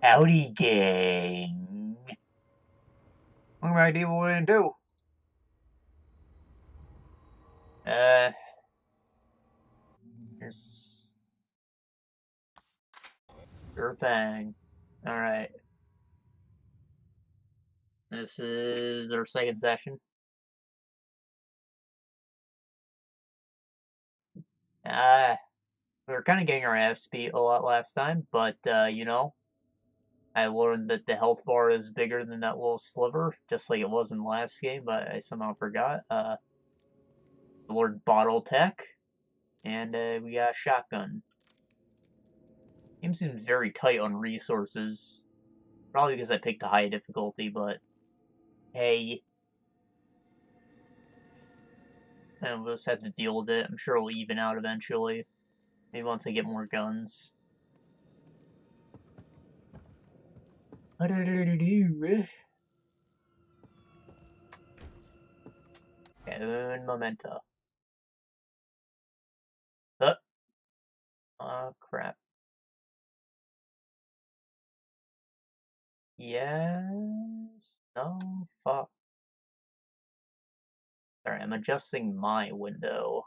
Howdy, gang. What have no idea what we're gonna do. Here's your thing. Alright. This is our second session. We were kind of getting our ass beat a lot last time, but, you know, I learned that the health bar is bigger than that little sliver, just like it was in the last game, but I somehow forgot. The Lord Bottle Tech, and, we got a shotgun. Game seems very tight on resources. Probably because I picked a high difficulty, but hey. And we'll just have to deal with it. I'm sure it'll even out eventually. Maybe once I get more guns. Okay, un momento. Oh, crap. Yes. No, fuck. Sorry, I'm adjusting my window.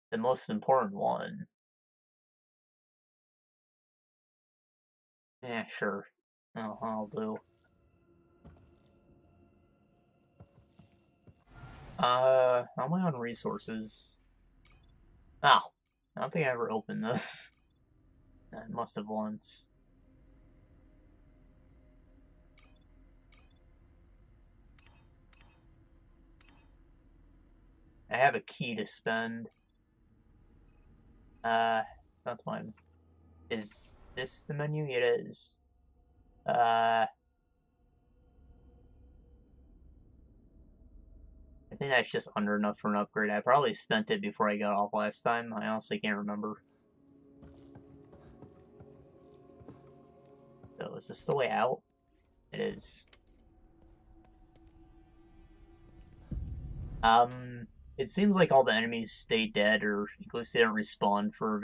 The most important one. Yeah, sure. Oh, I'll do. How am I on resources? Oh, I don't think I ever opened this. I must have once. I have a key to spend. It's not mine. Is this the menu? It is. I think that's just under enough for an upgrade. I probably spent it before I got off last time. I honestly can't remember. So, is this the way out? It is. It seems like all the enemies stay dead, or at least they don't respawn for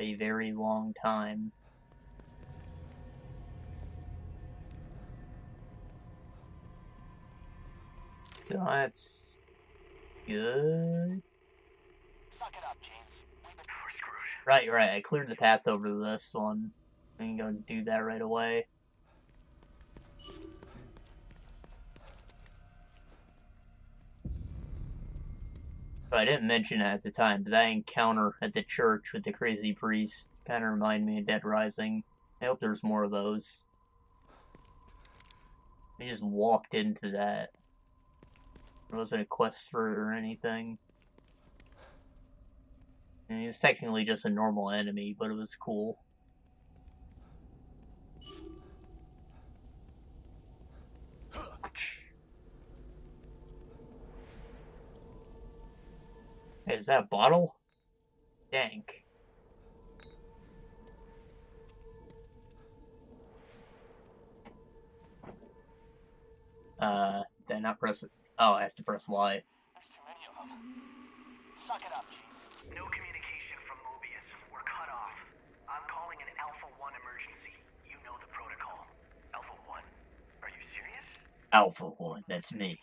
a very long time. So that's good. Suck it up, James. We're screwed. Right, right. I cleared the path over to this one. I can go do that right away. But I didn't mention it at the time, but that encounter at the church with the crazy priest kind of reminded me of Dead Rising. I hope there's more of those. I just walked into that. It wasn't a quest for it or anything. And he's technically just a normal enemy, but it was cool. Hey, is that a bottle? Dank. Did I not press it? Oh, I have to press Y. There's too many of them. Suck it up, James. No communication from Mobius. We're cut off. I'm calling an Alpha 1 emergency. You know the protocol. Alpha 1? Are you serious? Alpha 1, that's me.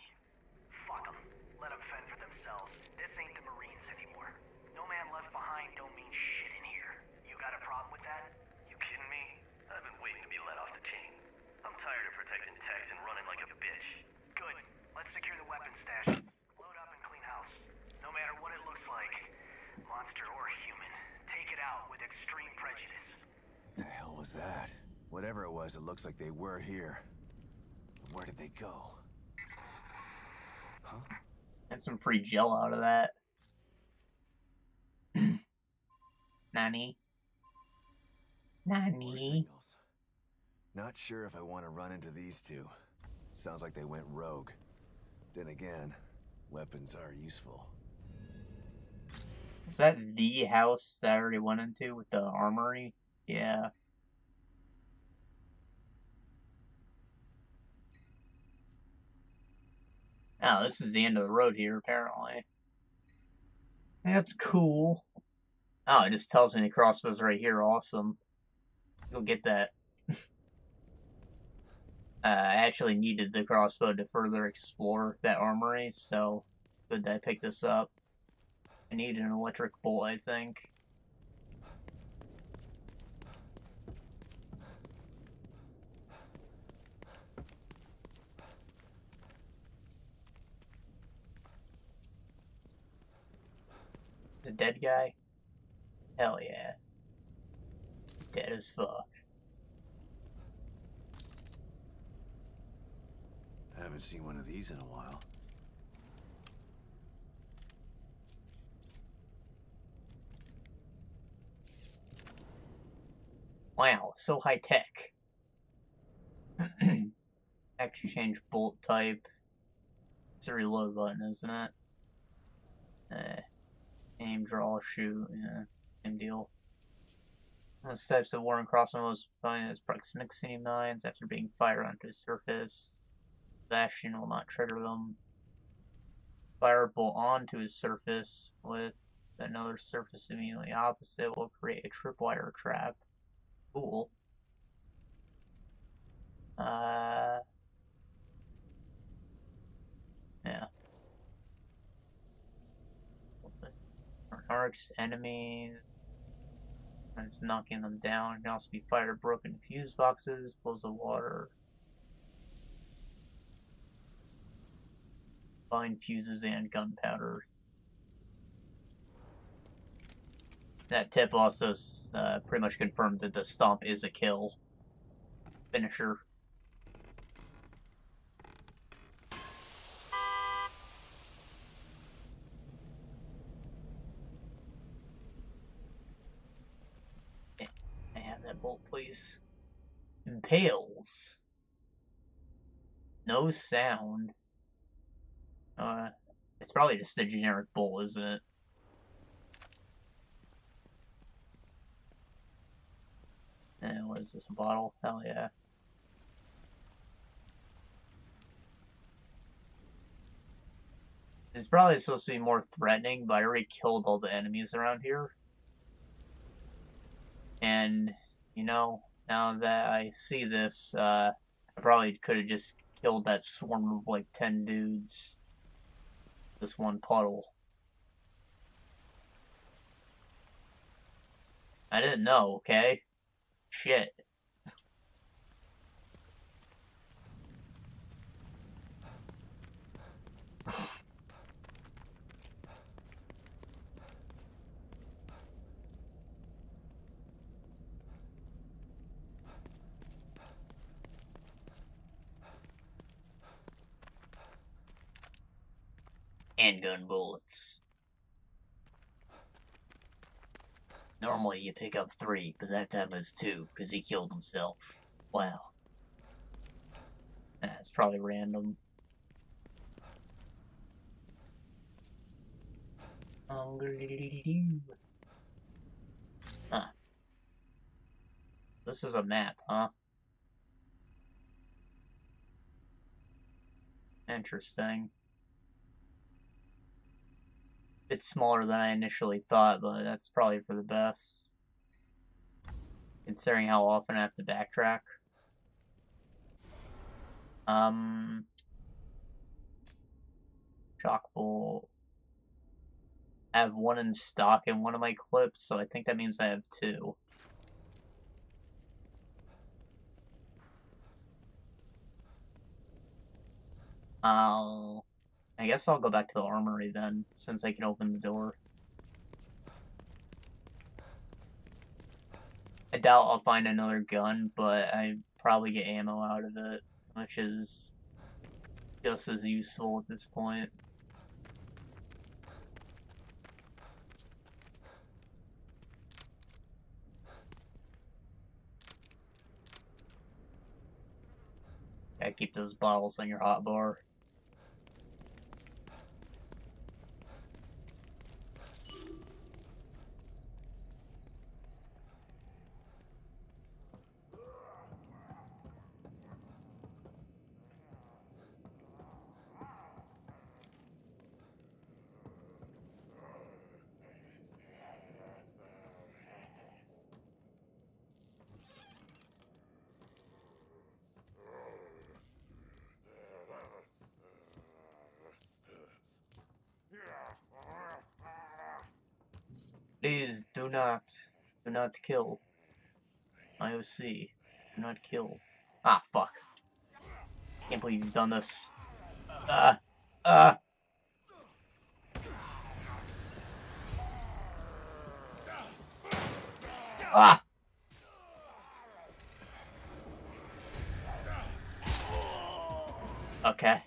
Fuck them. Let them fend for themselves. This ain't the Marines anymore. No man left behind don't mean shit in here. You got a problem with that? You kidding me? I've been waiting to be let off the chain. I'm tired of protecting techs and running like a bitch. Good. Let's secure the weapons stash. Load up and clean house. No matter what it looks like, monster or human, take it out with extreme prejudice. The hell was that? Whatever it was, it looks like they were here. Where did they go? Huh? Got some free gel out of that. Nani? Nani? Not sure if I want to run into these two. Sounds like they went rogue. Then again, weapons are useful. Is that the house that I already went into with the armory? Yeah. Oh, this is the end of the road here, apparently. That's cool. Oh, it just tells me the crossbow's right here. Awesome. Go get that. I actually needed the crossbow to further explore that armory, so good that I picked this up. I need an electric bolt, I think. Is a dead guy? Hell yeah. Dead as fuck. I haven't seen one of these in a while. Wow, so high tech. Exchange bolt type. It's a reload button, isn't it? Aim, draw, shoot, yeah, same deal. Most types of war and crossbow most fine as proximity mines after being fired onto the surface. Bastion will not trigger them. Fire a bolt onto his surface with another surface immediately opposite will create a tripwire trap. Cool. Yeah. Arcs, enemies, it's knocking them down. It can also be fired broken fuse boxes, pools of water, fine fuses, and gunpowder. That tip also pretty much confirmed that the stomp is a kill finisher. I have that bolt, please. Impales. No sound. It's probably just the generic bolt, isn't it? And what is this, a bottle? Hell yeah. It's probably supposed to be more threatening, but I already killed all the enemies around here. And, you know, now that I see this, I probably could have just killed that swarm of like 10 dudes. This one puddle. I didn't know, okay? Shit. Handgun bullets. Normally you pick up 3, but that time it was 2, because he killed himself. Wow. That's probably random. Huh. This is a map, huh? Interesting. It's smaller than I initially thought, but that's probably for the best. Considering how often I have to backtrack. Shock bolt. I have 1 in stock in one of my clips, so I think that means I have 2. I guess I'll go back to the armory then, since I can open the door. I doubt I'll find another gun, but I probably get ammo out of it, which is just as useful at this point. Gotta keep those bottles on your hotbar. Do not kill. IOC. Do not kill. Ah, fuck. Can't believe you've done this. Ah! Ah! Ah! Okay.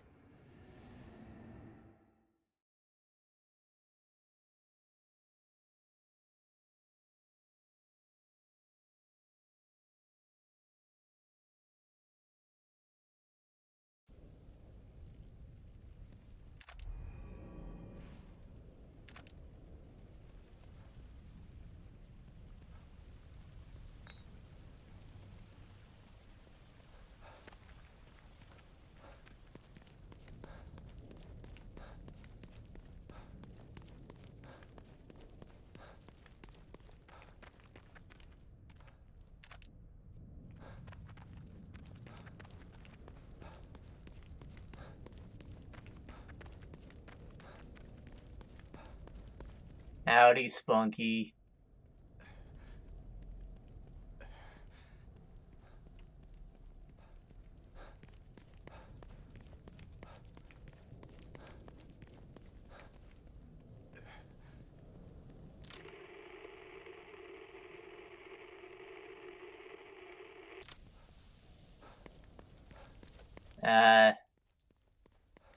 Howdy, Spunky.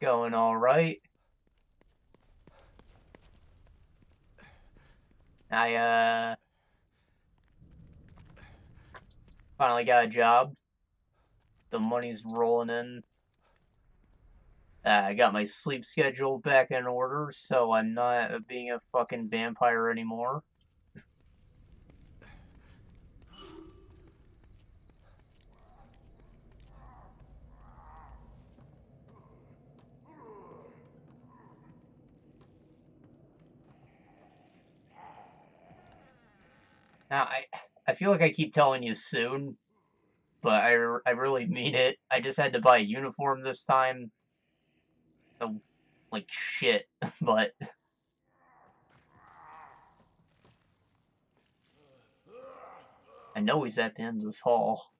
Going alright. I, finally got a job. The money's rolling in. I got my sleep schedule back in order, so I'm not being a fucking vampire anymore. Now, I feel like I keep telling you soon, but I really mean it. I just had to buy a uniform this time. So, like, shit. But I know he's at the end of this hall.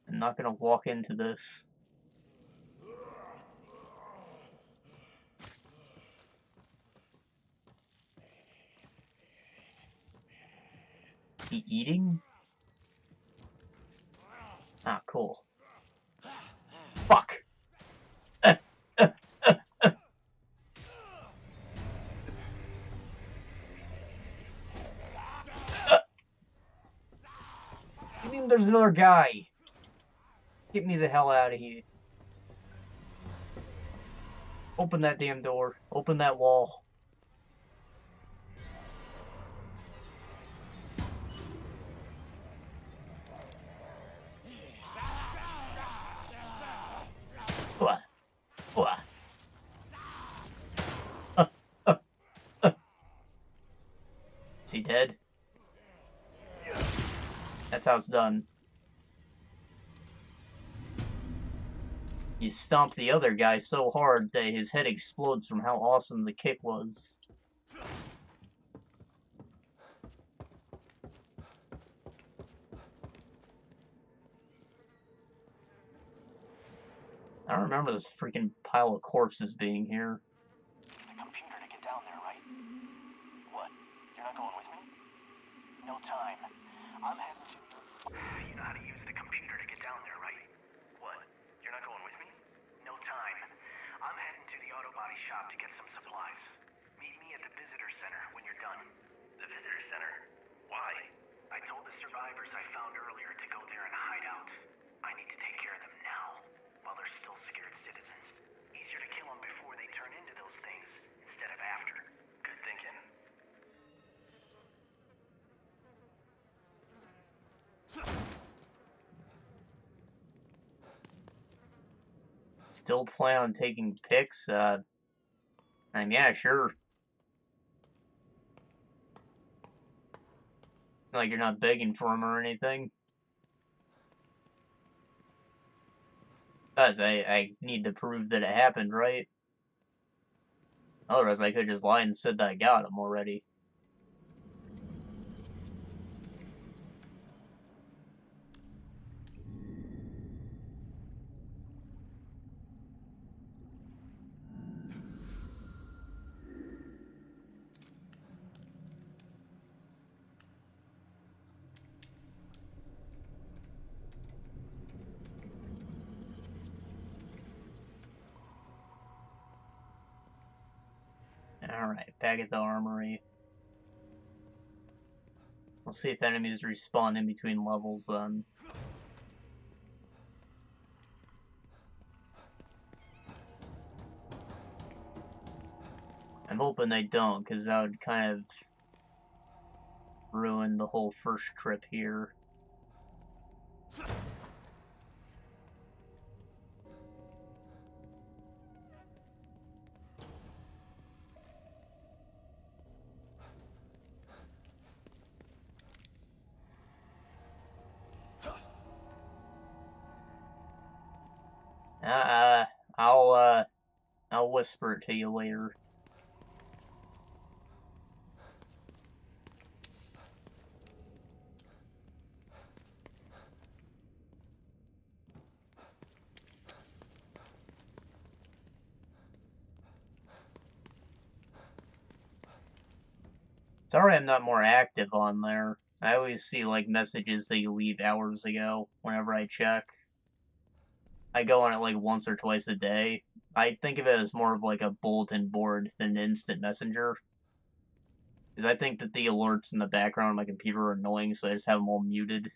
I'm not gonna walk into this. Is he eating? Ah, cool. Fuck! You mean there's another guy? Get me the hell out of here. Open that damn door. Open that wall. What? What? Is he dead? That's how it's done. You stomp the other guy so hard that his head explodes from how awesome the kick was. I don't remember this freaking pile of corpses being here. The computer to get down there, right? What? You're not going with me? No time. I'm heading to the... You know how to use the computer to get down there, right? What? You're not going with me? No time. I'm heading to the auto body shop to get some supplies. Meet me at the visitor center when you're done. The visitor center? Why? I told the survivors I found earlier to go there and hide out. I need to take care of them now, while they're still scared citizens. Easier to kill them before they turn into those things, instead of after. Good thinking. Still plan on taking pics? And yeah, sure. Like you're not begging for them or anything. Because I need to prove that it happened, right? Otherwise, I could just lie and said that I got them already. Alright, back at the armory. We'll see if enemies respawn in between levels then. I'm hoping they don't, because that would kind of ruin the whole first trip here. I'll whisper it to you later. Sorry I'm not more active on there. I always see, like, messages that you leave hours ago whenever I check. I go on it, like, once or twice a day. I think of it as more of, like, a bulletin board than an instant messenger. Because I think that the alerts in the background of my computer are annoying, so I just have them all muted.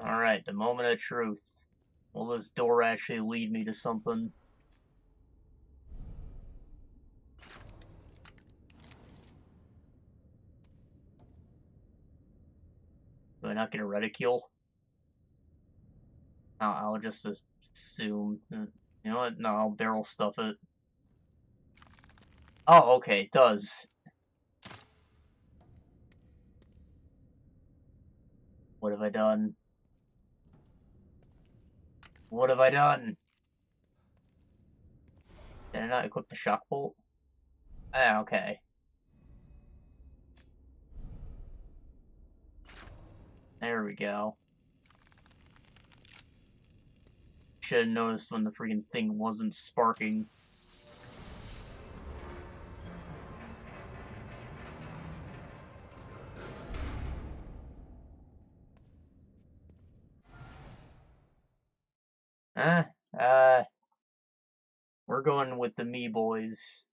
Alright, the moment of truth. Will this door actually lead me to something? Do I not get a reticule? I'll just assume. You know what? No, I'll barrel stuff it. Oh, okay, it does. What have I done? What have I done? Did I not equip the shock bolt? Ah, okay. There we go. Should have noticed when the freaking thing wasn't sparking. Huh? We're going with the me boys.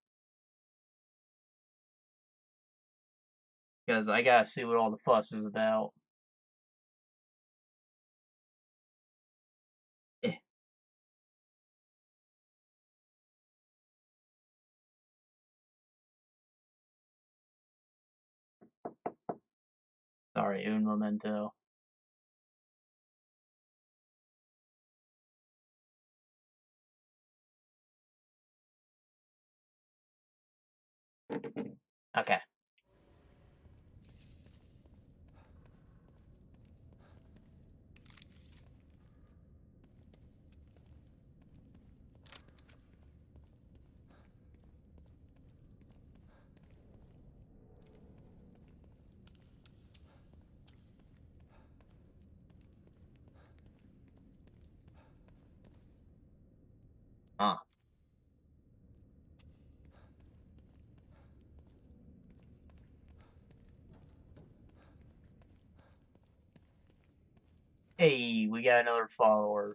Because I gotta see what all the fuss is about. Eh. Sorry, un momento. Okay. Huh. Hey, we got another follower.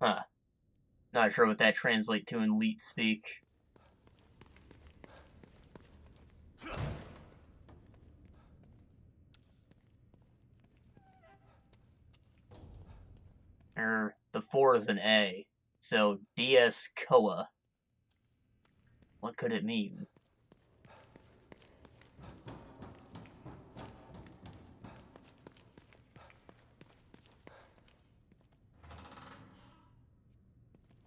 Huh. Not sure what that translates to in leet speak. The the 4 is an A. So, DS Koa. What could it mean?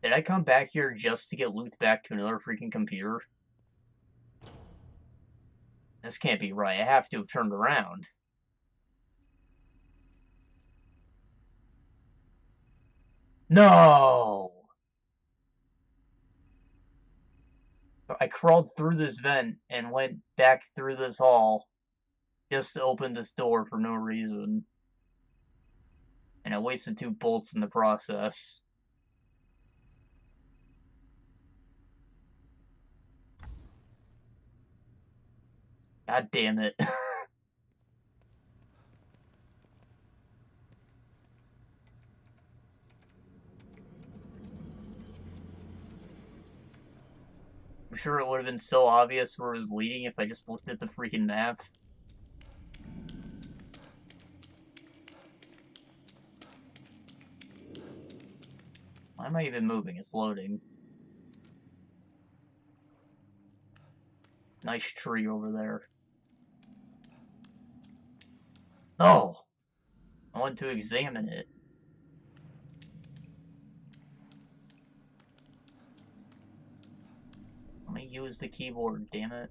Did I come back here just to get looped back to another freaking computer? This can't be right. I have to have turned around. No! I crawled through this vent and went back through this hall just to open this door for no reason. And I wasted 2 bolts in the process. God damn it. I'm sure it would have been so obvious where it was leading if I just looked at the freaking map. Why am I even moving? It's loading. Nice tree over there. Oh! I want to examine it. Let me use the keyboard, damn it.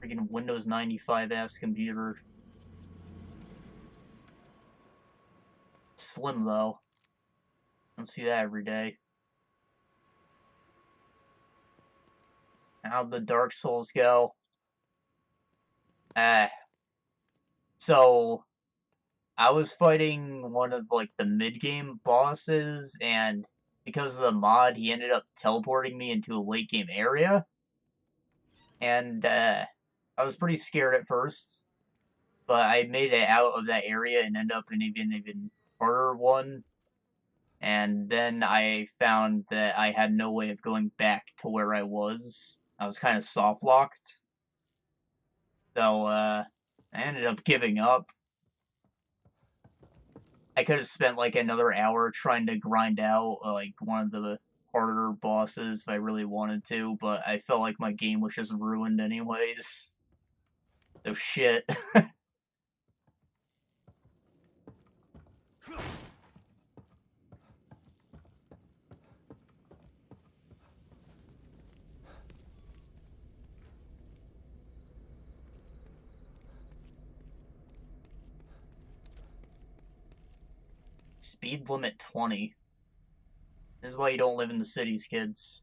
Freaking Windows 95 ass computer. Slim though. Don't see that every day. How'd the Dark Souls go? So, I was fighting one of, like, the mid-game bosses, and because of the mod, he ended up teleporting me into a late-game area. And, I was pretty scared at first, but I made it out of that area and ended up in an even harder one. And then I found that I had no way of going back to where I was. I was kind of soft-locked. So, I ended up giving up. I could have spent, like, another hour trying to grind out, like, one of the harder bosses if I really wanted to, but I felt like my game was just ruined anyways. So, shit. Speed limit 20. This is why you don't live in the cities, kids.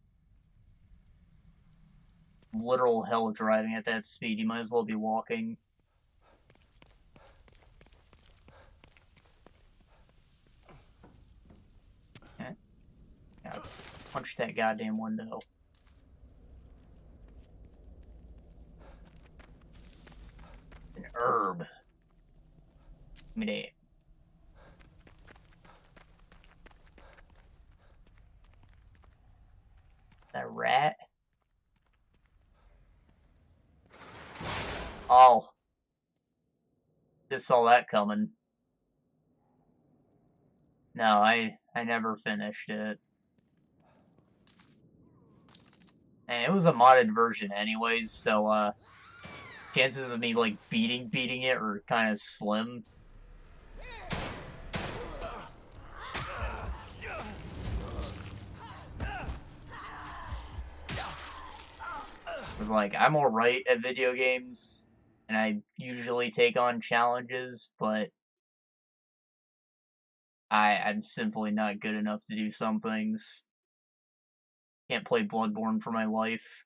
Literal hell driving at that speed. You might as well be walking. Eh. God, punch that goddamn window. An herb. Give me that. That rat? Oh. Just saw that coming. No, I never finished it. And it was a modded version anyways, so, chances of me, like, beating it are kind of slim. It was like, I'm alright at video games, and I usually take on challenges, but I'm simply not good enough to do some things. Can't play Bloodborne for my life.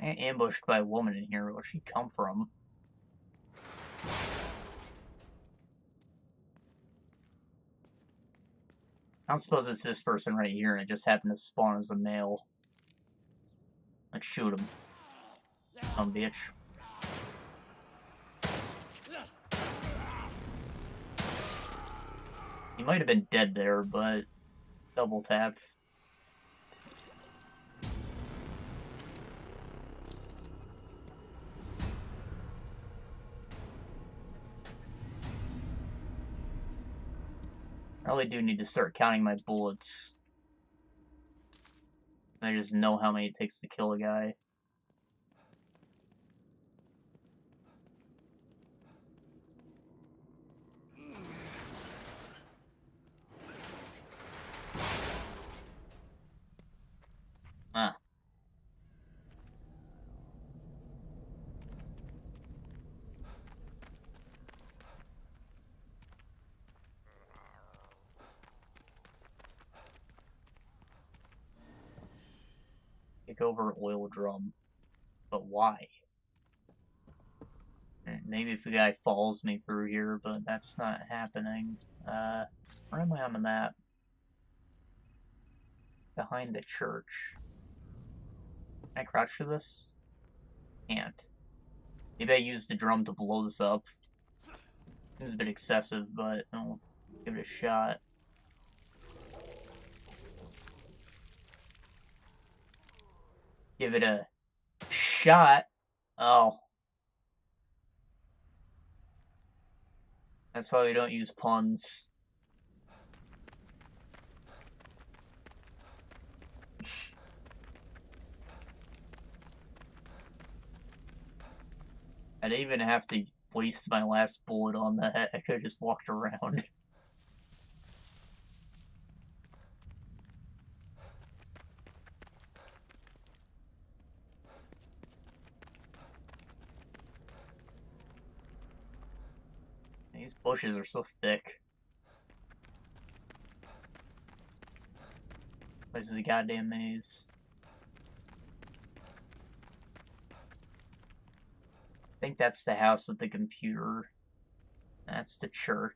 I got ambushed by a woman in here. Where'd she come from? I don't suppose it's this person right here and it just happened to spawn as a male. Let's shoot him. Bitch. He might have been dead there, but double tap. I really do need to start counting my bullets. I just know how many it takes to kill a guy. Ah. Take over oil drum. But why? Maybe if the guy follows me through here, but that's not happening. Where am I on the map? Behind the church. Can I crouch for this? Can't. Maybe I use the drum to blow this up. Seems a bit excessive, but I'll give it a shot. Give it a shot. Oh. That's why we don't use puns. I didn't even have to waste my last bullet on that. I could have just walked around. These bushes are so thick. This is a goddamn maze. I think that's the house with the computer. That's the church.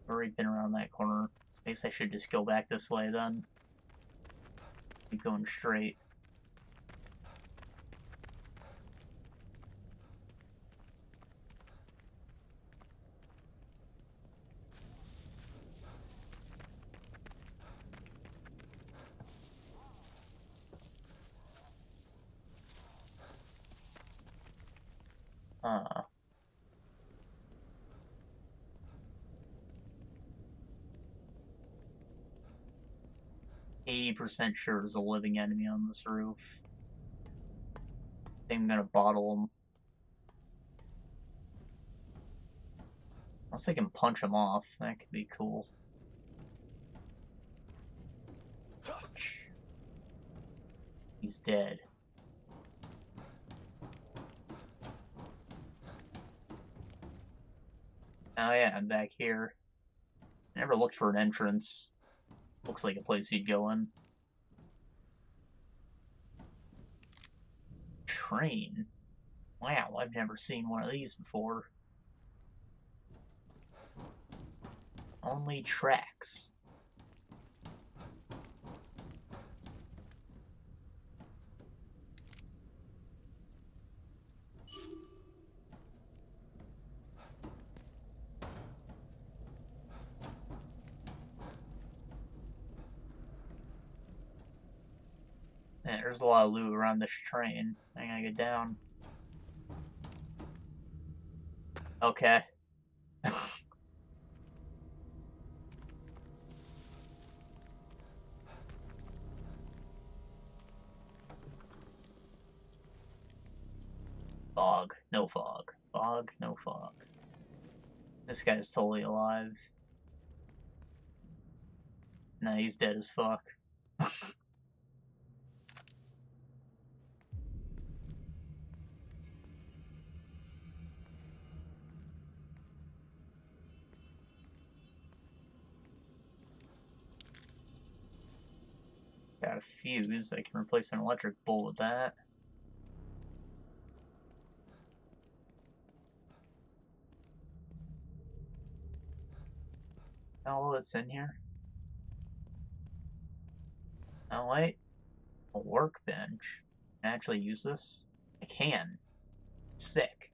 Already been around that corner. I guess I should just go back this way then. Keep going straight. Uh. 80% sure there's a living enemy on this roof. I think I'm gonna bottle him. Unless I can punch him off, that could be cool. He's dead. Oh yeah, I'm back here. Never looked for an entrance. Looks like a place you'd go in. Train? Wow, I've never seen one of these before. Only tracks. Yeah, there's a lot of loot around this train. I gotta get down. Okay. Fog. No fog. Fog. No fog. This guy's totally alive. Nah, he's dead as fuck. Got a fuse. I can replace an electric bulb with that. Oh, it's in here. Oh, wait. A workbench. Can I actually use this? I can. Sick.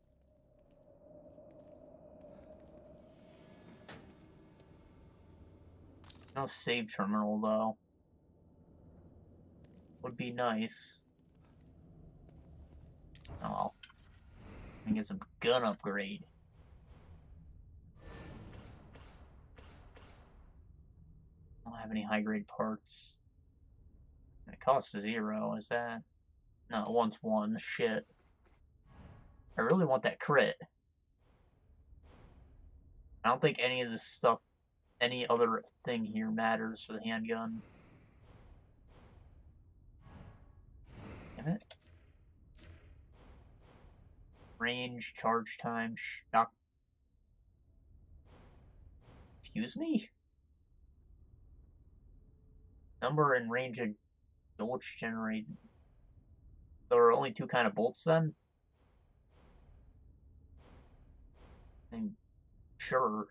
No save terminal, though. Would be nice. Oh well. I can get some gun upgrade. I don't have any high-grade parts. It costs 0, is that? No, it wants 1. Shit. I really want that crit. I don't think any of this stuff, any other thing here matters for the handgun. Damn it. Range, charge time, shock. Excuse me? Number and range of bolts generated. There are only 2 kind of bolts then? I'm sure.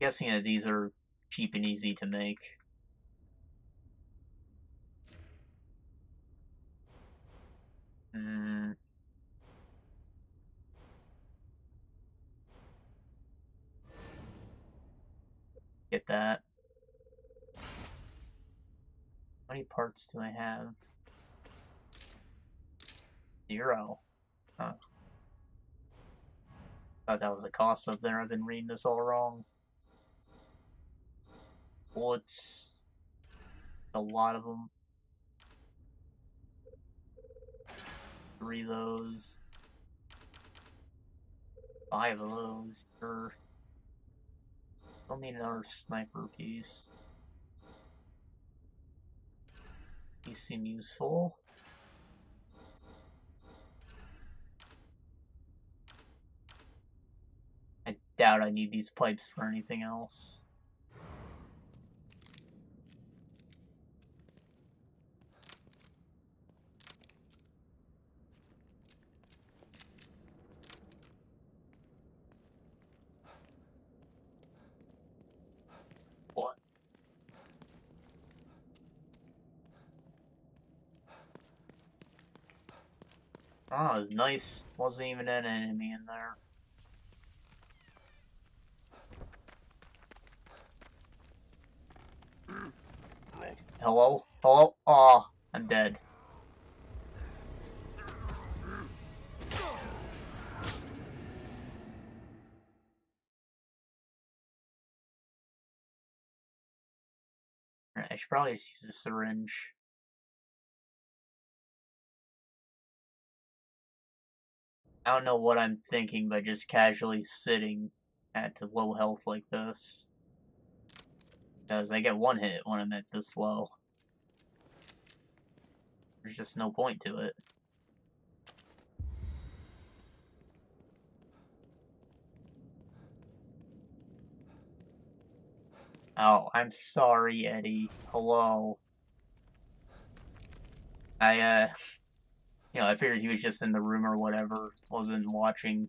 Guessing that these are cheap and easy to make. Get that. How many parts do I have? 0. Huh. Thought that was a cost up there. I've been reading this all wrong. Bullets. A lot of them. 3 of those. 5 of those. Sure. Don't need another sniper piece. These seem useful. I doubt I need these pipes for anything else. What? Oh, it was nice. Wasn't even an enemy in there. Hello? Hello? Oh, I'm dead. I should probably just use a syringe. I don't know what I'm thinking by just casually sitting at low health like this. Because I get 1 hit when I'm at this low. There's just no point to it. Oh, I'm sorry, Eddie. Hello. I figured he was just in the room or whatever. Wasn't watching.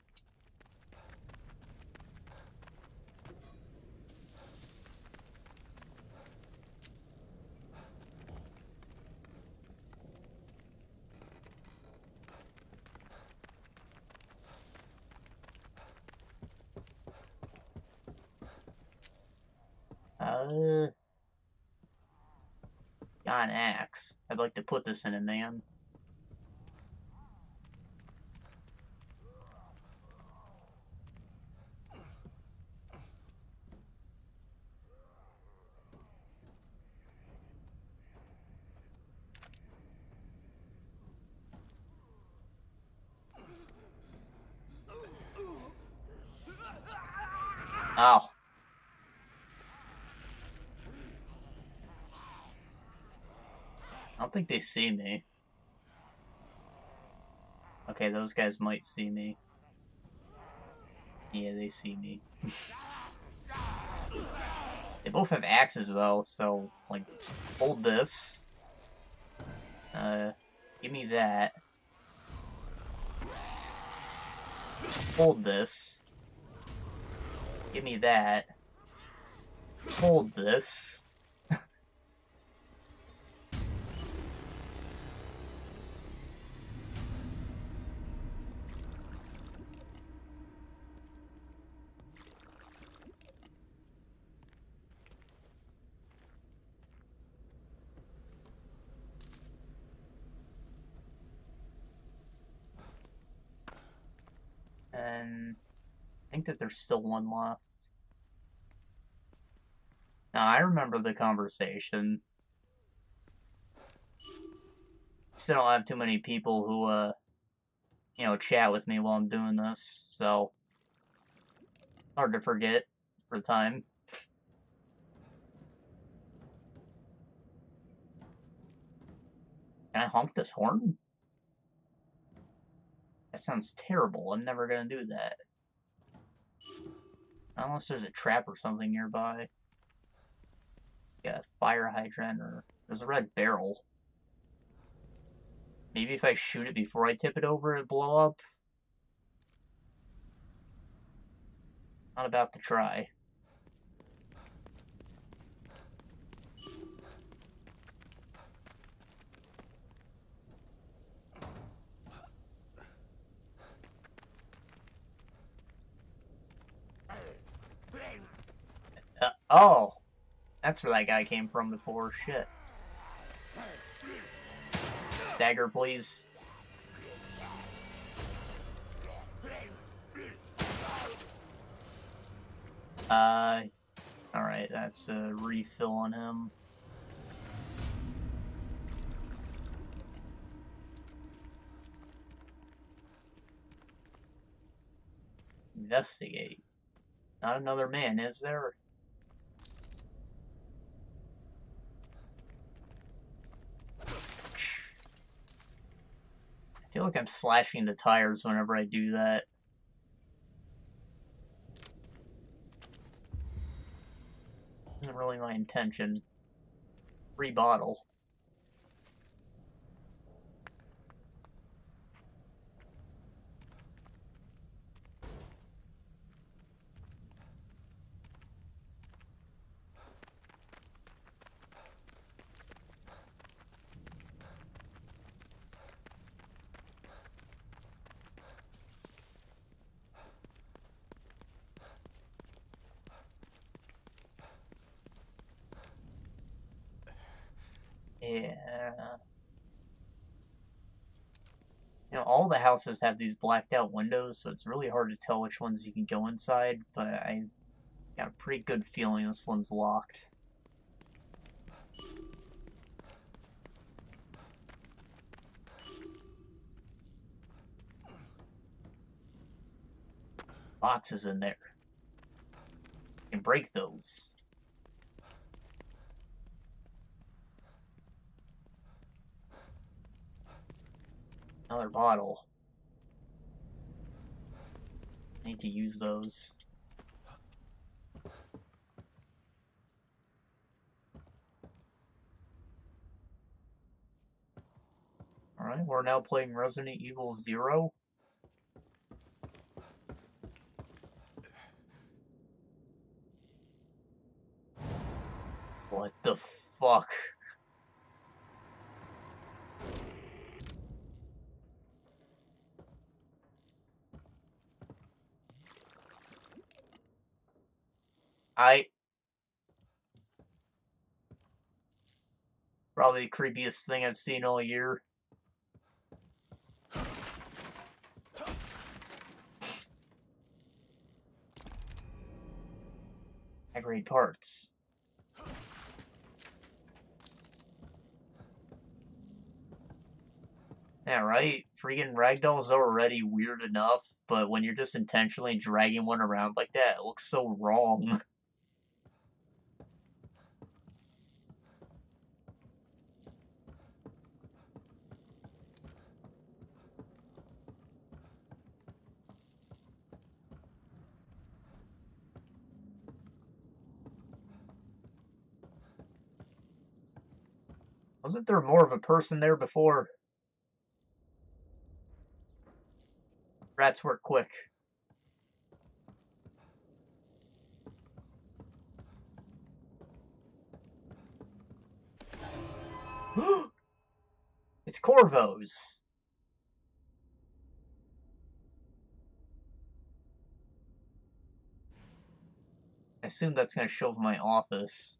Got an axe. I'd like to put this in a man. Oh. I don't think they see me. Okay, those guys might see me. Yeah, they see me. They both have axes, though, so, like, hold this. Give me that. Hold this. Give me that. Hold this. And I think that there's still one left. Now, I remember the conversation. Still don't have too many people who, you know, chat with me while I'm doing this, so hard to forget for time. Can I honk this horn? That sounds terrible. I'm never gonna do that. Unless there's a trap or something nearby. Yeah, fire hydrant or there's a red barrel. Maybe if I shoot it before I tip it over, it'd blow up. Not about to try. Oh! That's where that guy came from before. Shit. Stagger, please. Alright, that's a refill on him. Investigate. Not another man, is there? I feel like I'm slashing the tires whenever I do that. Isn't really my intention. Free bottle. Yeah. You know, all the houses have these blacked out windows, so it's really hard to tell which ones you can go inside, but I got a pretty good feeling this one's locked. Boxes in there. You can break those. Another bottle. I need to use those. Alright, we're now playing Resident Evil 0. What the fuck? Probably the creepiest thing I've seen all year. High-grade parts. Yeah, right? Freaking ragdoll's already weird enough, but when you're just intentionally dragging one around like that, it looks so wrong. Wasn't there more of a person there before? Rats work quick. It's Corvos. I assume that's gonna show up in my office.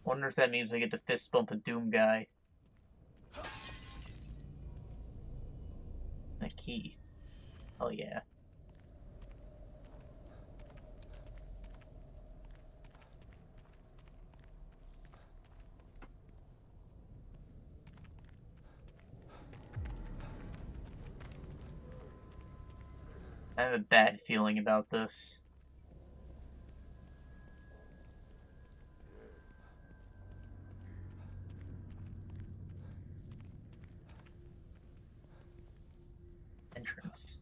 Wonder if that means I get to fist bump a Doom guy. A key. Oh yeah. I have a bad feeling about this. Entrance.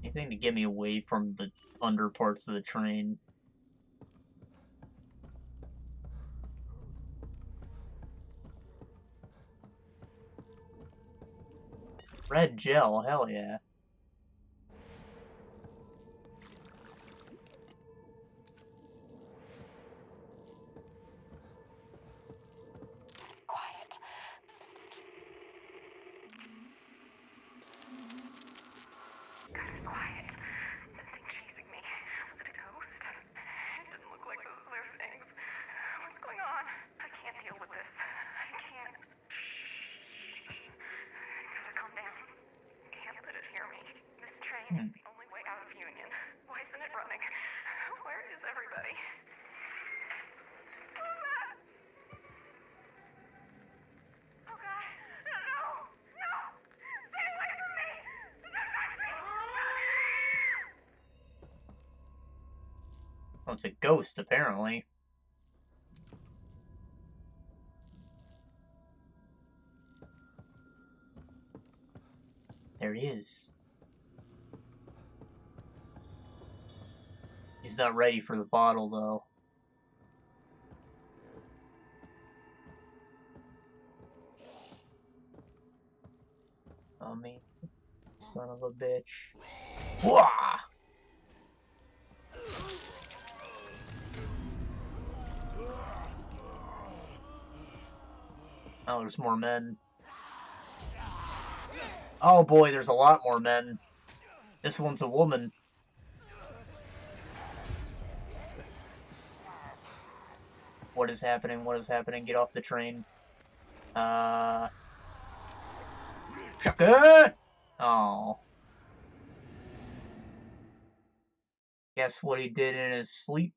Anything to get me away from the under parts of the train. Red gel, hell yeah. The only way out of Union. Why isn't it running? Where is everybody? Who's that? Oh God! No! No! Stay away from me! Don't touch me! Oh, it's a ghost, apparently. There he is. He's not ready for the bottle, though. Oh, me. Son of a bitch. Wah! Oh, there's more men. Oh boy, there's a lot more men. This one's a woman. What is happening? What is happening? Get off the train. Shotgun! Oh. Guess what he did in his sleep?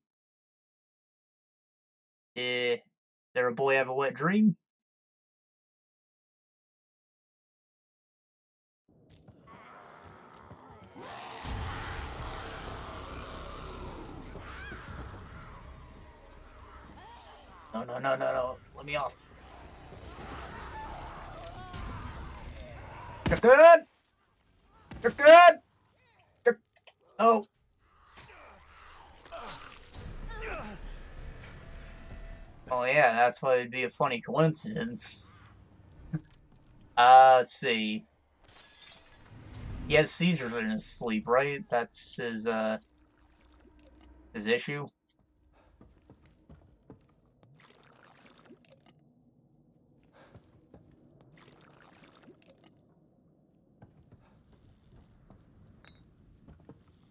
Did a boy have a wet dream? No, no, no, no, no. Let me off. Shotgun! Shotgun! Oh. Oh yeah, that's why it'd be a funny coincidence. Let's see. He has seizures in his sleep, right? That's his issue.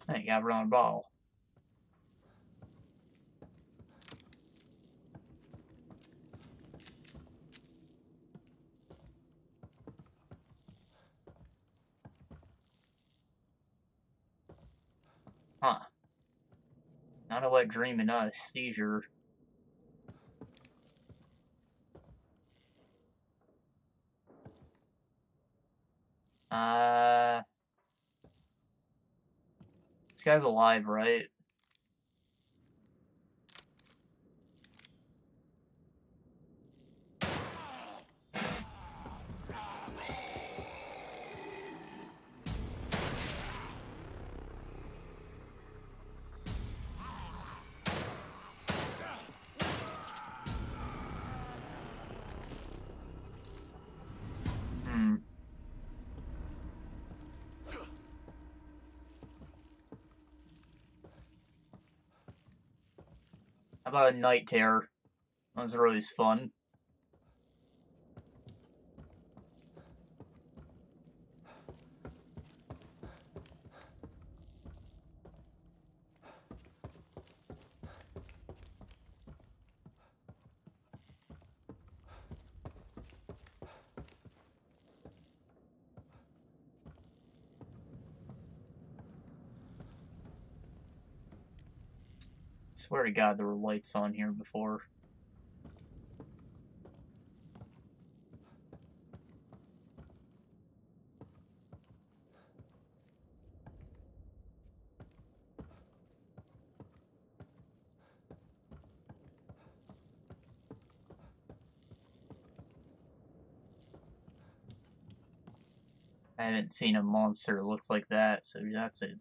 Hey, you got a round ball. Huh. Not a wet dream and not a seizure. This guy's alive, right? Hmm. How about a night terror? Those are always fun. Swear to God, there were lights on here before. I haven't seen a monster that looks like that, so that's a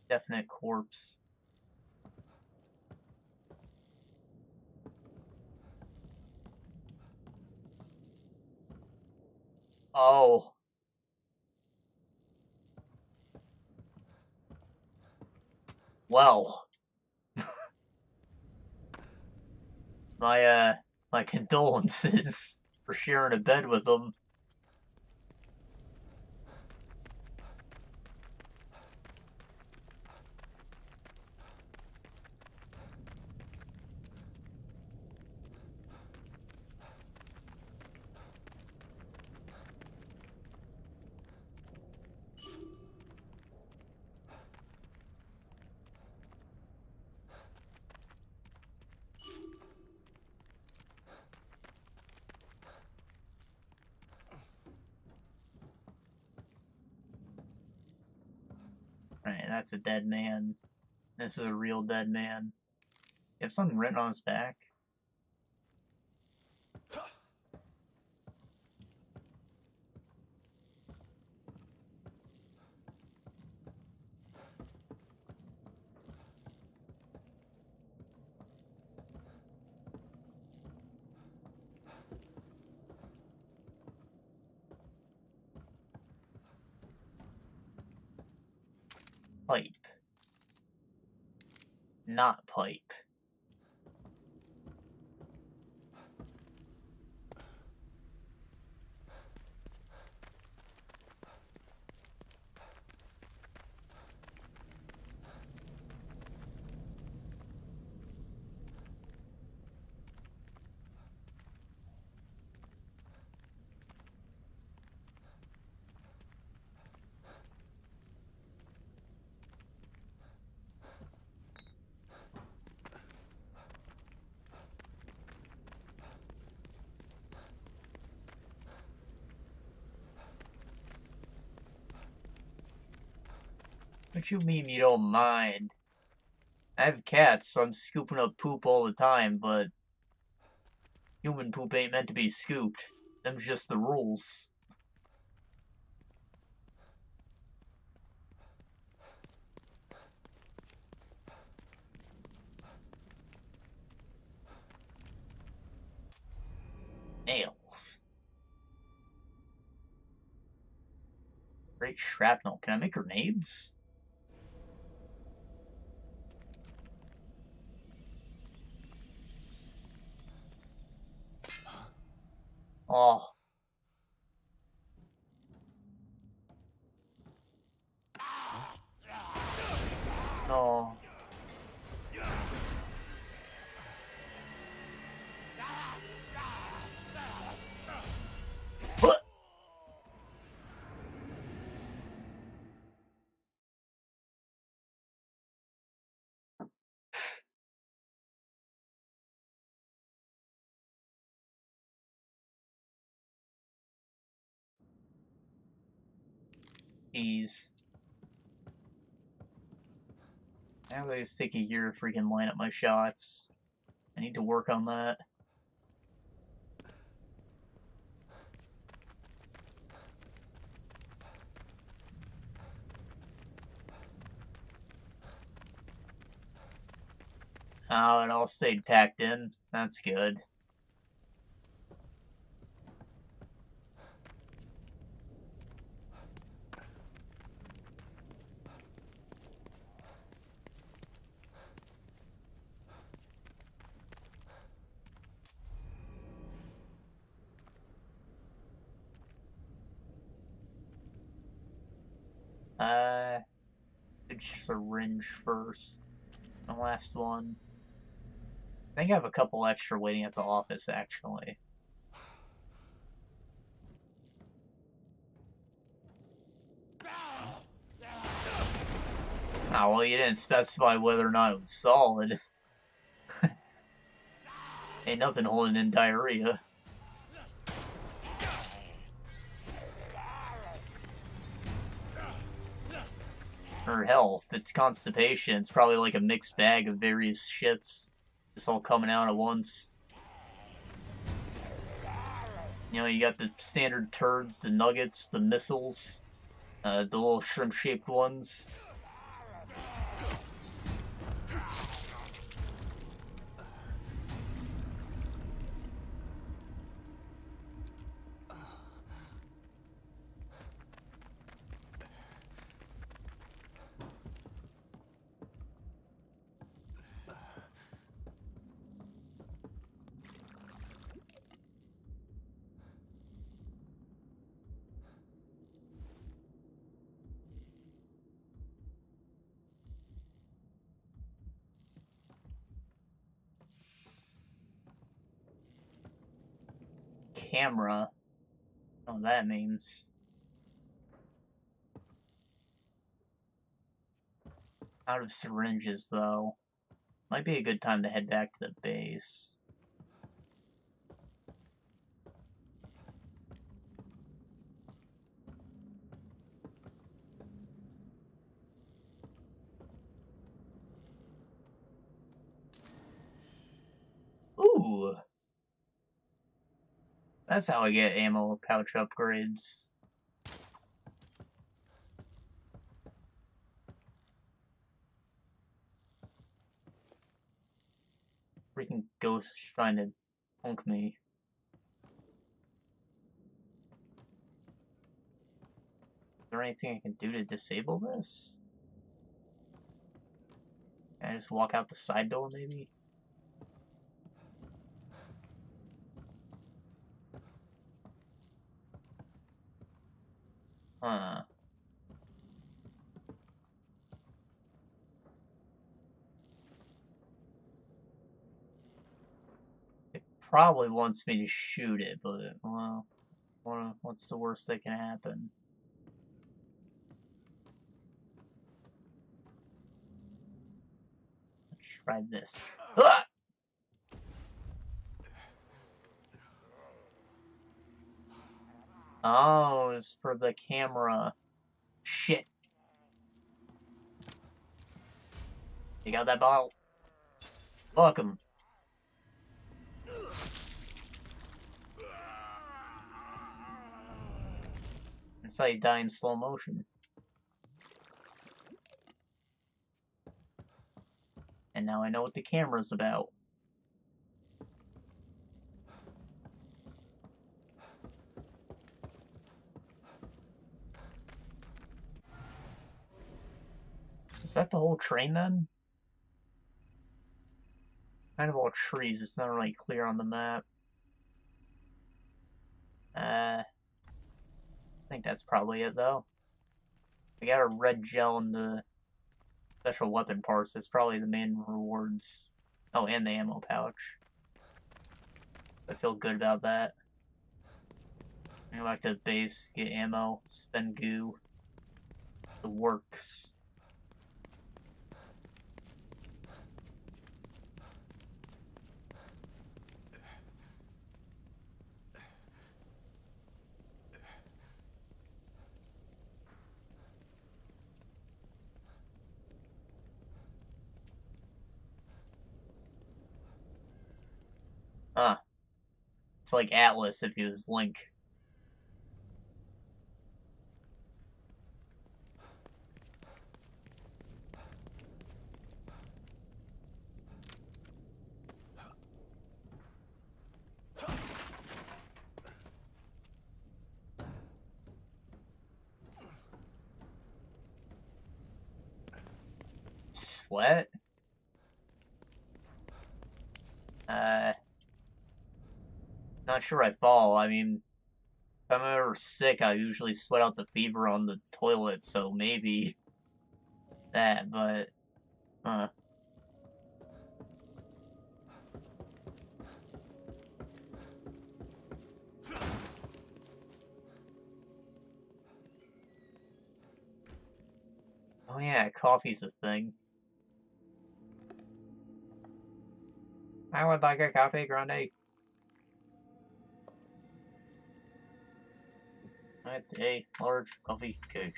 definite corpse. Oh. Well. My condolences for sharing a bed with them. Alright, that's a dead man. This is a real dead man. You have something written on his back? Pipe. Not pipe. What you mean you don't mind? I have cats, so I'm scooping up poop all the time, but human poop ain't meant to be scooped. Them's just the rules. Nails. Great shrapnel. Can I make grenades? Oh. No. What? Jeez. Now they just take a year to freaking line up my shots. I need to work on that. Oh, it all stayed packed in. That's good. Good syringe first. The last one. I think I have a couple extra waiting at the office, actually. Oh, well, you didn't specify whether or not it was solid. Ain't nothing holding in diarrhea. Or hell, if it's constipation, it's probably like a mixed bag of various shits. Just all coming out at once. You know, you got the standard turds, the nuggets, the missiles, the little shrimp-shaped ones. Camera. Oh, that means. Out of syringes, though. Might be a good time to head back to the base. Ooh! That's how I get ammo pouch upgrades. Freaking ghost trying to punk me. Is there anything I can do to disable this? Can I just walk out the side door, maybe? Huh. It probably wants me to shoot it, but, well, what's the worst that can happen? Let's try this. Ah! Oh, it's for the camera. Shit. You got that bottle? Fuck him. That's how you die in slow motion. And now I know what the camera's about. Is that the whole train then? Kind of all trees, it's not really clear on the map. I think that's probably it though. I got a red gel in the special weapon parts, that's probably the main rewards. Oh, and the ammo pouch. I feel good about that. Go back to the base, get ammo, spend goo. The works. Huh. It's like Atlas if he was Link. Sweat? Not sure I fall. I mean, if I'm ever sick, I usually sweat out the fever on the toilet, so maybe that, but, huh. Oh yeah, coffee's a thing. I would like a coffee grande. A large coffee cake.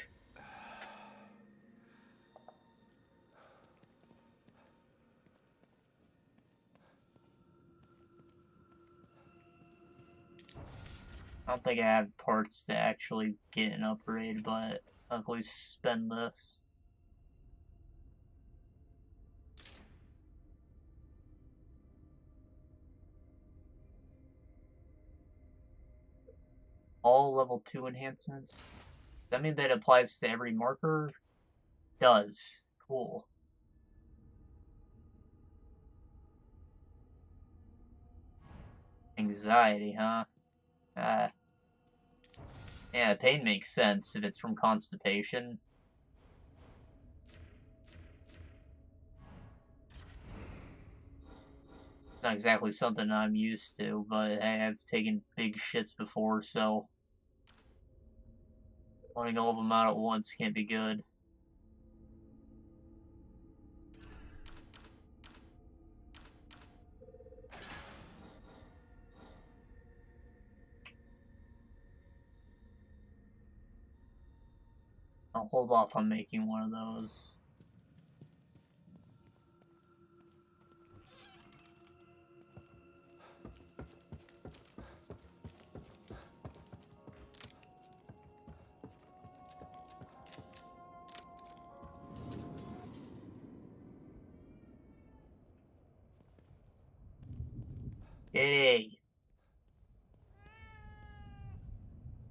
I don't think I have parts to actually get an upgrade, but I'll at least spend this. All level 2 enhancements? Does that mean that applies to every marker? Does. Cool. Anxiety, huh? Yeah, pain makes sense if it's from constipation. Not exactly something I'm used to, but hey, I've taken big shits before, so wanting all of them out at once can't be good. I'll hold off on making one of those. Yay!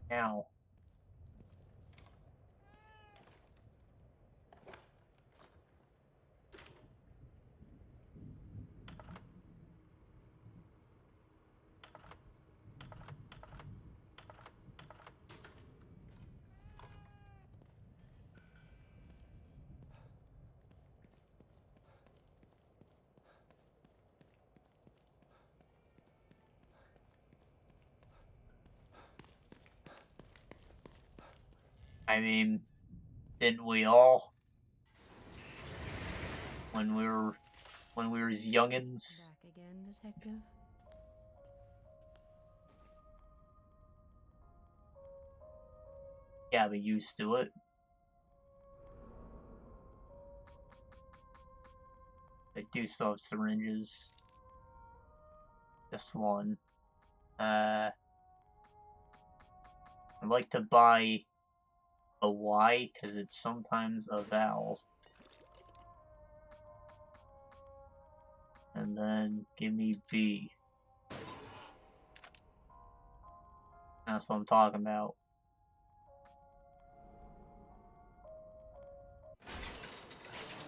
Now. I mean, didn't we all? When we were youngins? Back again, detective. Yeah, we used to it. I do still have syringes. Just one. I'd like to buy a Y, because it's sometimes a vowel. And then give me B. That's what I'm talking about.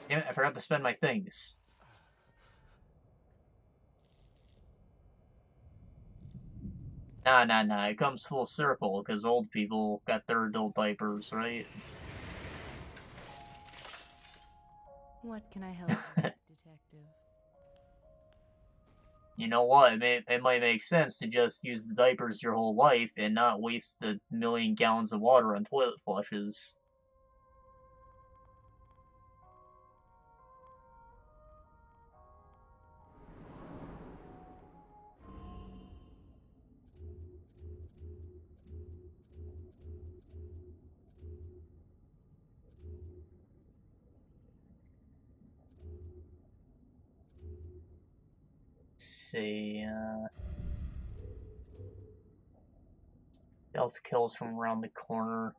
Damn it, I forgot to spend my things. Nah, it comes full circle, because old people got their adult diapers, right? What can I help you with, detective? You know what, it might make sense to just use the diapers your whole life and not waste a million gallons of water on toilet flushes. See, stealth kills from around the corner.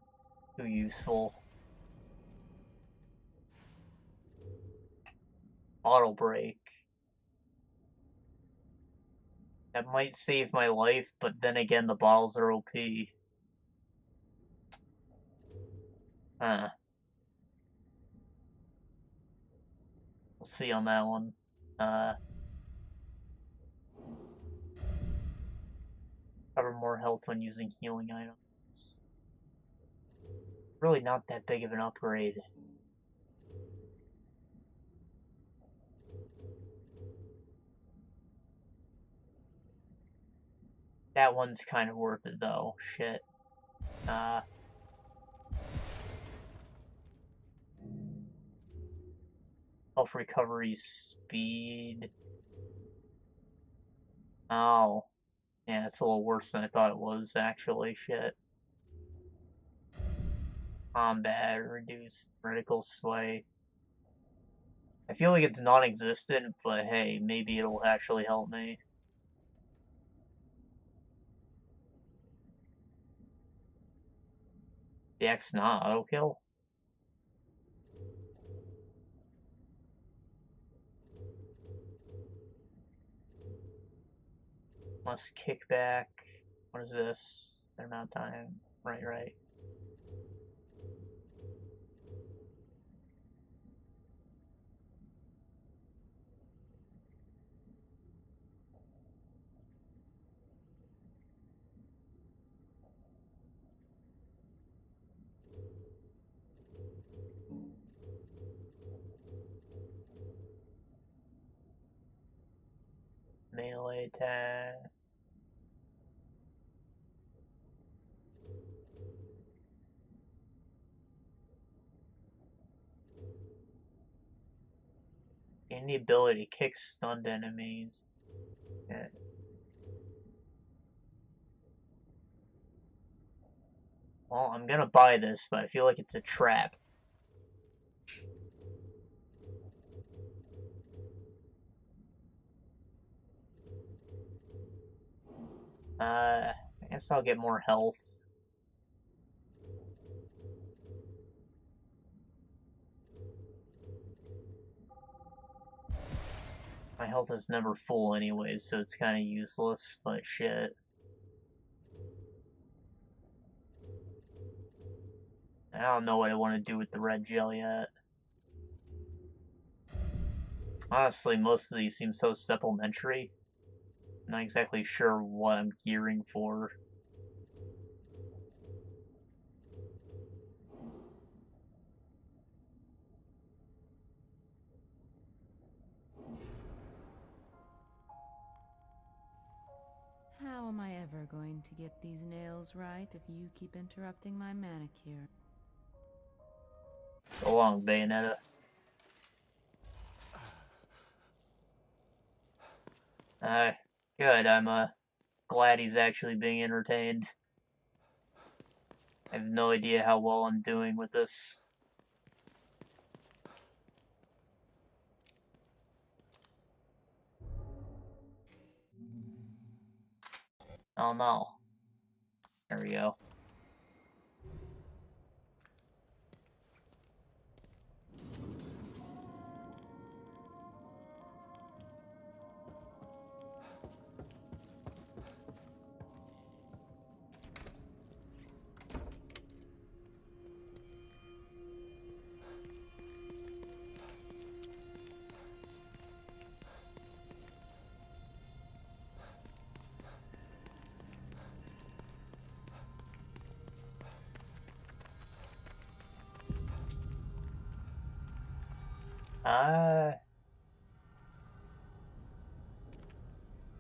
Too useful. Auto break. That might save my life, but then again, the bottles are OP. We'll see on that one. Cover more health when using healing items. Really not that big of an upgrade. That one's kind of worth it, though. Shit. Health recovery speed. Oh. Yeah, it's a little worse than I thought it was, actually. Shit. Combat, reduce critical sway. I feel like it's non-existent, but hey, maybe it'll actually help me. The X not auto kill? Plus kickback. What is this? Fair amount of time. Right. Melee attack. Gain the ability to kick stunned enemies. Yeah. Well, I'm gonna buy this, but I feel like it's a trap. I guess I'll get more health. My health is never full anyways, so it's kind of useless, but shit. I don't know what I want to do with the red gel yet. Honestly, most of these seem so supplementary. I'm not exactly sure what I'm gearing for. How am I ever going to get these nails right if you keep interrupting my manicure? So long, Bayonetta. Good, I'm glad he's actually being entertained. I have no idea how well I'm doing with this. Oh no. There we go.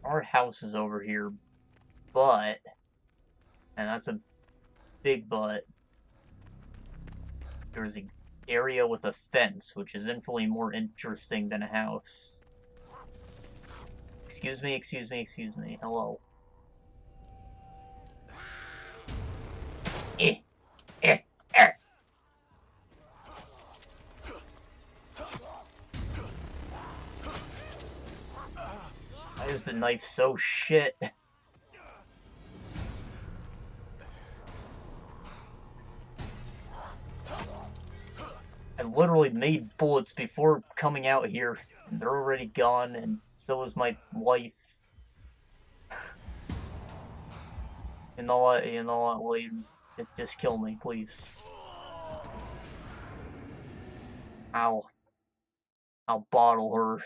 Our house is over here, but, and that's a big but, there's an area with a fence, which is infinitely more interesting than a house. Excuse me. Hello. Eh, eh, eh. Why is the knife so shit? I literally made bullets before coming out here, and they're already gone, and so is my life. You know what, wait, just kill me, please. I'll bottle her.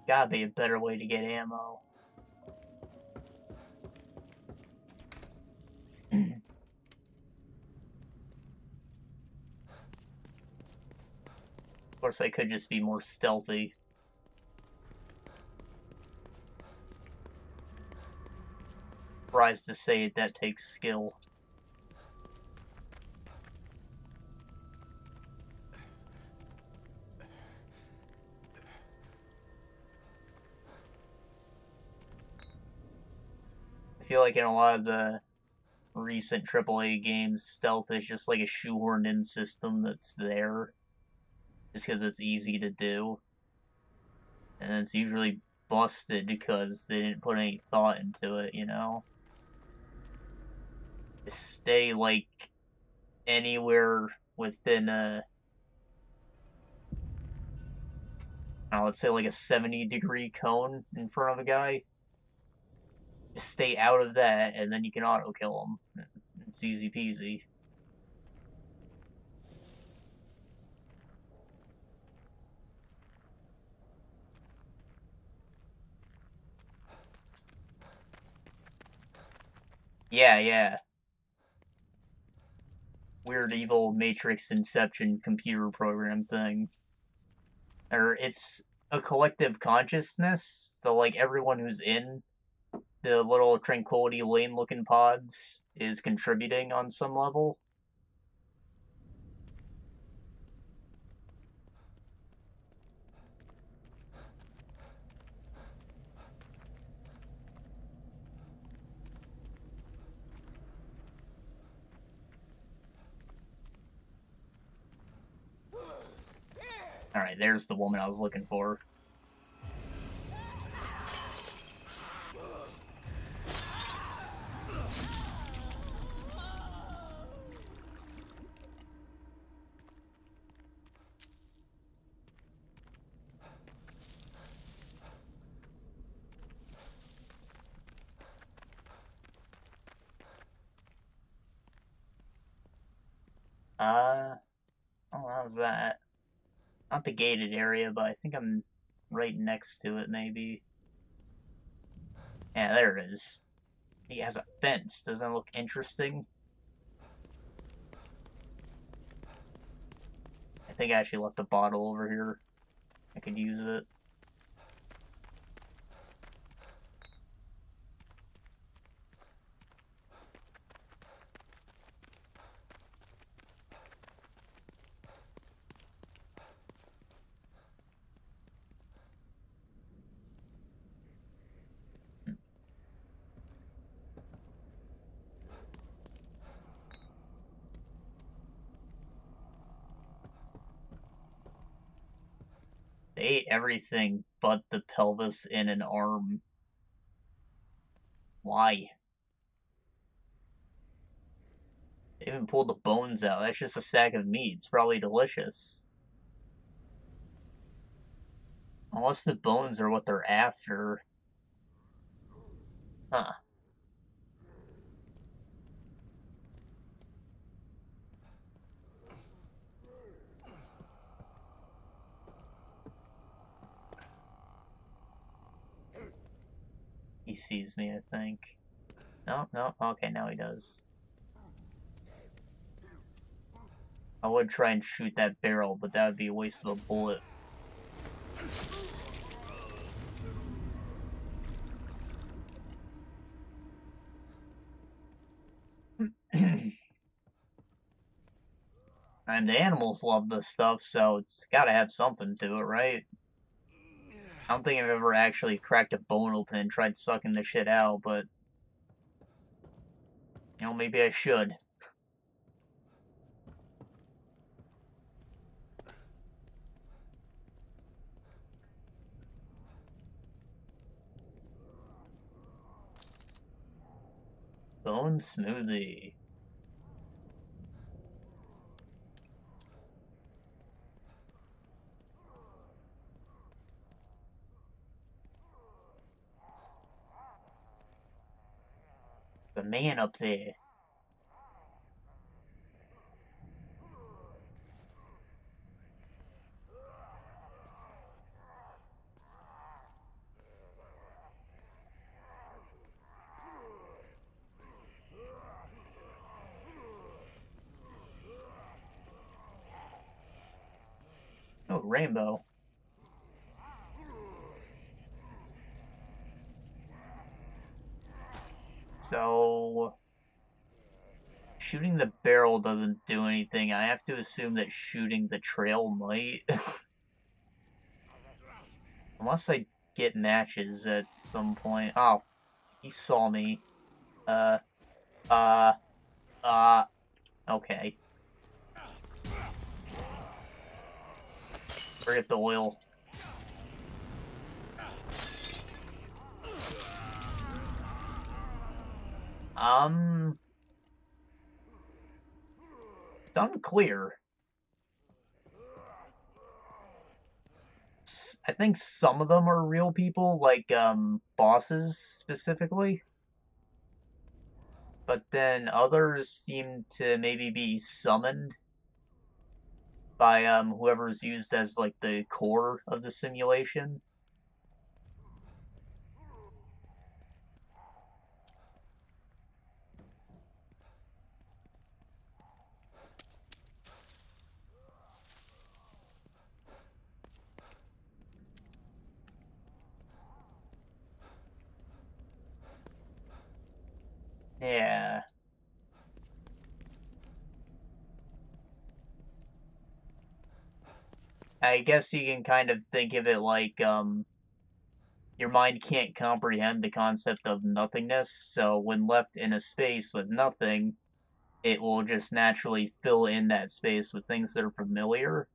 Gotta be a better way to get ammo. course, I could just be more stealthy. Surprised to say that takes skill. I feel like in a lot of the recent AAA games, stealth is just like a shoehorned in system that's there just because it's easy to do. And it's usually busted because they didn't put any thought into it, you know? Just stay like anywhere within let's say like a 70-degree cone in front of a guy. Just stay out of that, and then you can auto kill him. It's easy peasy. Yeah. Weird evil Matrix Inception computer program thing. Or it's a collective consciousness, so like everyone who's in the little Tranquility Lane looking pods is contributing on some level. Alright, there's the woman I was looking for. Oh, that was that. Not the gated area, but I think I'm right next to it, maybe. Yeah, there it is. He has a fence. Doesn't it look interesting? I think I actually left a bottle over here. I could use it. They ate everything but the pelvis and an arm. Why? They even pulled the bones out. That's just a sack of meat. It's probably delicious. Unless the bones are what they're after. Huh. He sees me, I think. No. Okay, now he does. I would try and shoot that barrel, but that would be a waste of a bullet. And the animals love this stuff, so it's gotta have something to it, right? I don't think I've ever actually cracked a bone open and tried sucking the shit out, but... You know, maybe I should. Bone smoothie. The man up there. Oh, rainbow. So, shooting the barrel doesn't do anything. I have to assume that shooting the trail might. Unless I get matches at some point. Oh, he saw me. Uh, uh, okay. Forget the oil. It's unclear. I think some of them are real people, like, bosses, specifically. But then others seem to maybe be summoned by, whoever's used as, like, the core of the simulation. Yeah. I guess you can kind of think of it like, your mind can't comprehend the concept of nothingness, so when left in a space with nothing, it will just naturally fill in that space with things that are familiar.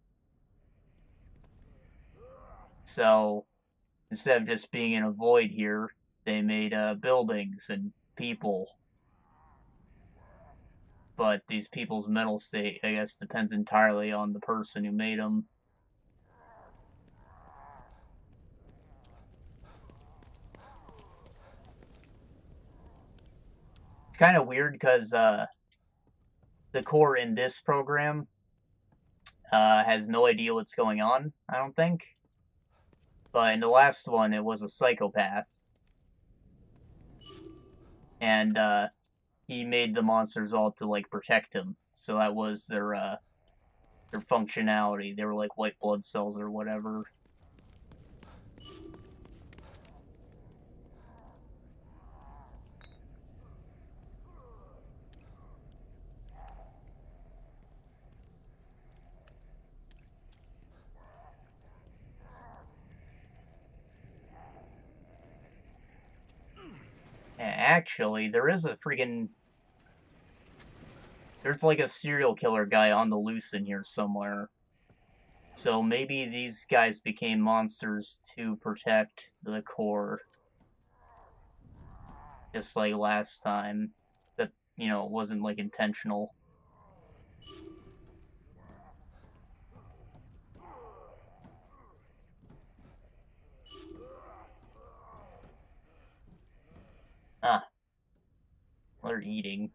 So, instead of just being in a void here, they made, buildings and people. But these people's mental state, I guess, depends entirely on the person who made them. It's kind of weird because the core in this program has no idea what's going on, I don't think. But in the last one, it was a psychopath. And he made the monsters all to, like, protect him. So that was their functionality. They were like white blood cells or whatever. Actually, there is a freaking... There's like a serial killer guy on the loose in here somewhere. So maybe these guys became monsters to protect the core. Just like last time. That, you know, it wasn't like intentional. Ah. They're eating.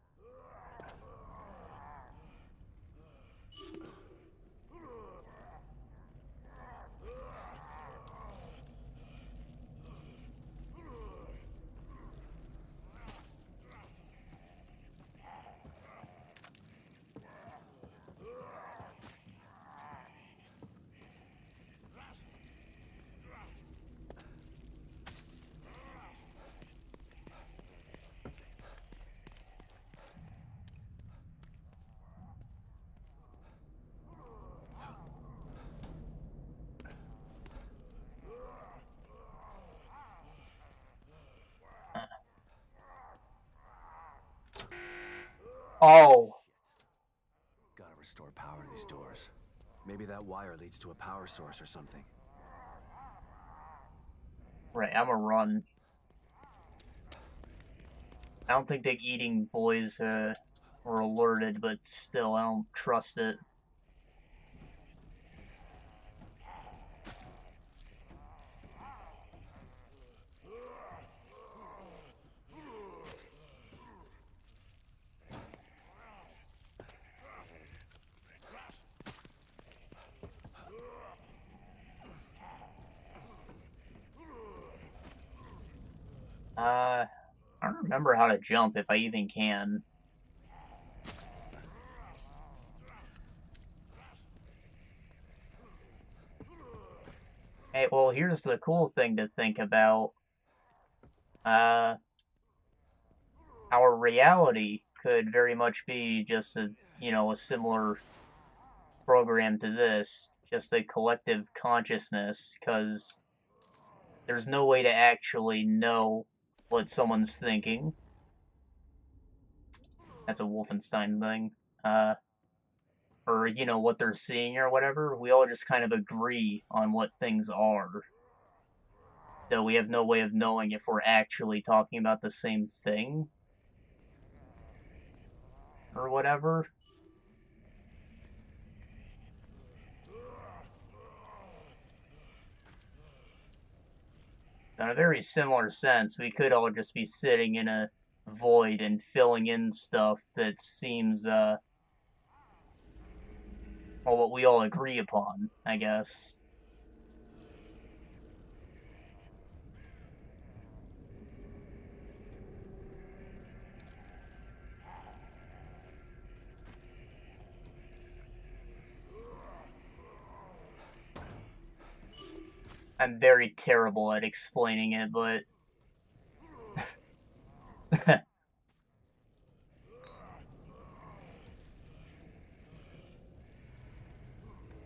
Oh! Gotta restore power to these doors. Maybe that wire leads to a power source or something. Right, I'm a run. I don't think the eating boys were alerted, but still, I don't trust it. I don't remember how to jump, if I even can. Well, here's the cool thing to think about. Our reality could very much be just a similar program to this, just a collective consciousness, because there's no way to actually know what someone's thinking. That's a Wolfenstein thing. Or, what they're seeing or whatever. We all just kind of agree on what things are. So we have no way of knowing if we're actually talking about the same thing. Or whatever. In a very similar sense, we could all just be sitting in a void and filling in stuff that seems, well, what we all agree upon, I guess. I'm very terrible at explaining it, but...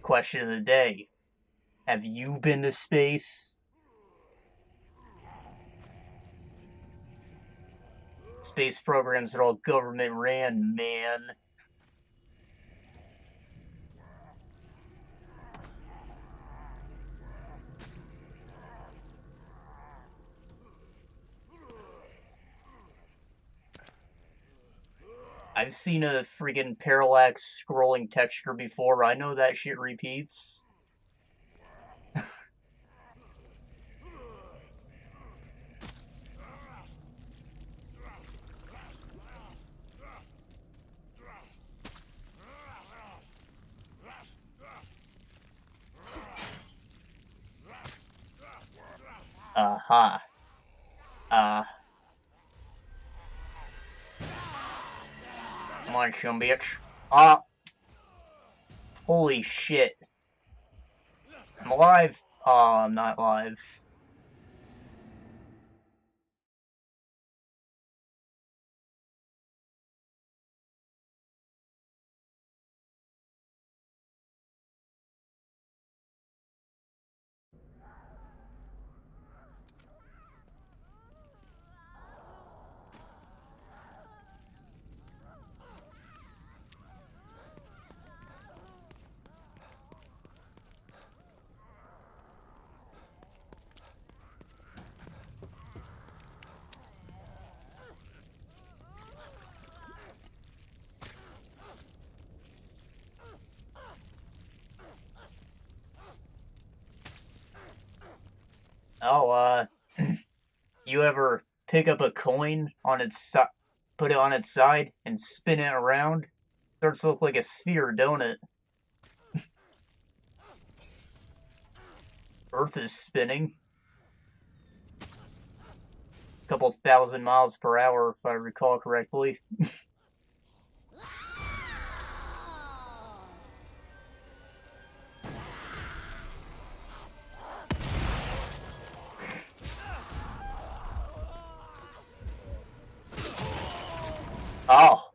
Question of the day. Have you been to space? Space programs are all government ran, man. I've seen a freaking parallax scrolling texture before. I know that shit repeats. Aha. Come on, shum bitch. Ah. Holy shit. I'm alive. Oh, I'm not alive. Oh, you ever pick up a coin on its put it on its side and spin it around? Starts to look like a sphere, don't it? Earth is spinning. A couple thousand miles per hour, if I recall correctly. Oh.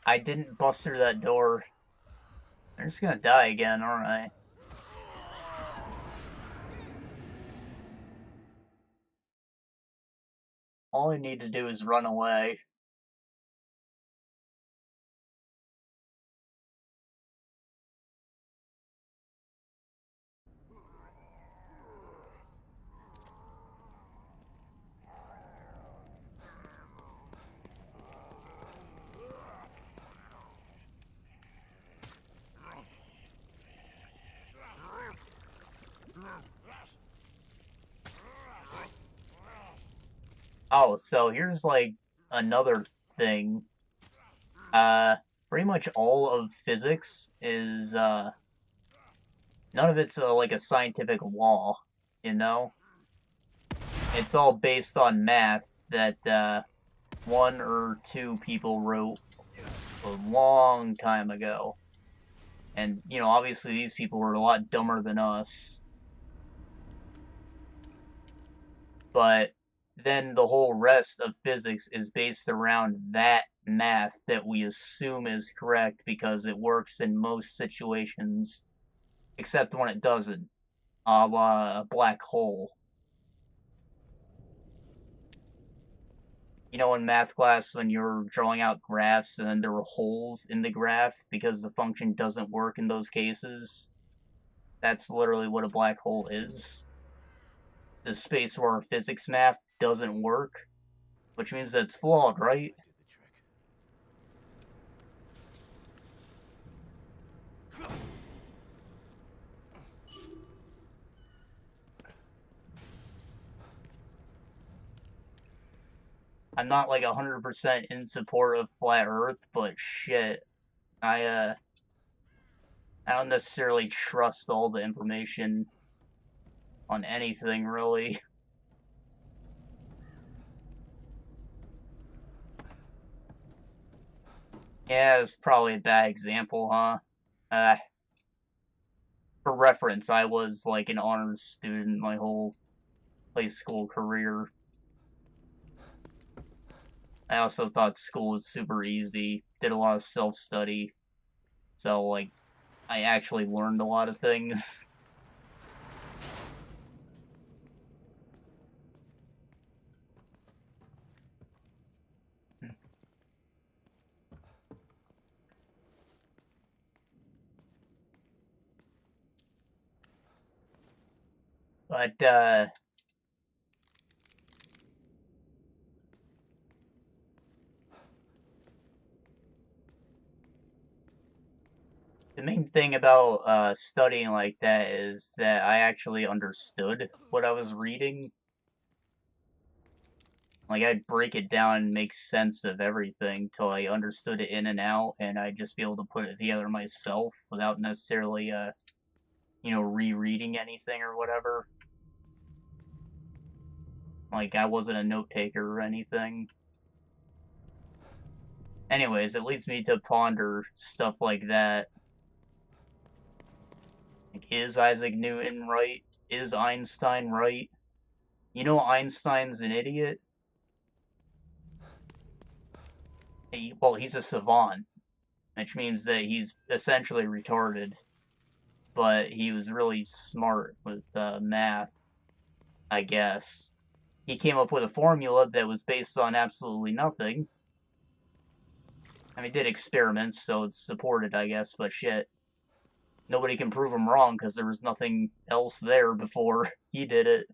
I didn't bust through that door. I'm just gonna die again, aren't I? All I need to do is run away. Oh, so here's like another thing. Uh, Pretty much all of physics is none of it's like a scientific law, you know? It's all based on math that one or two people wrote a long time ago. And, you know, obviously these people were a lot dumber than us. But then the whole rest of physics is based around that math that we assume is correct because it works in most situations, except when it doesn't, a la a black hole. You know, in math class, when you're drawing out graphs and then there were holes in the graph because the function doesn't work in those cases, that's literally what a black hole is. The space where our physics math doesn't work, which means that it's flawed, right? Did the trick. I'm not like 100% in support of flat Earth, but shit, I I don't necessarily trust all the information on anything really. Yeah, it's probably a bad example, huh? Uh, for reference, I was like an honors student my whole high school career. I also thought school was super easy, did a lot of self-study, so like I actually learned a lot of things. But the main thing about studying like that is that I actually understood what I was reading. Like, I'd break it down and make sense of everything till I understood it in and out, and I'd just be able to put it together myself without necessarily, you know, rereading anything or whatever. Like, I wasn't a note taker or anything. Anyways, it leads me to ponder stuff like that. Like, is Isaac Newton right? Is Einstein right? You know Einstein's an idiot? Well, he's a savant, which means that he's essentially retarded, but he was really smart with math, I guess. He came up with a formula that was based on absolutely nothing. I mean, did experiments, so it's supported, I guess, but shit. Nobody can prove him wrong because there was nothing else there before he did it.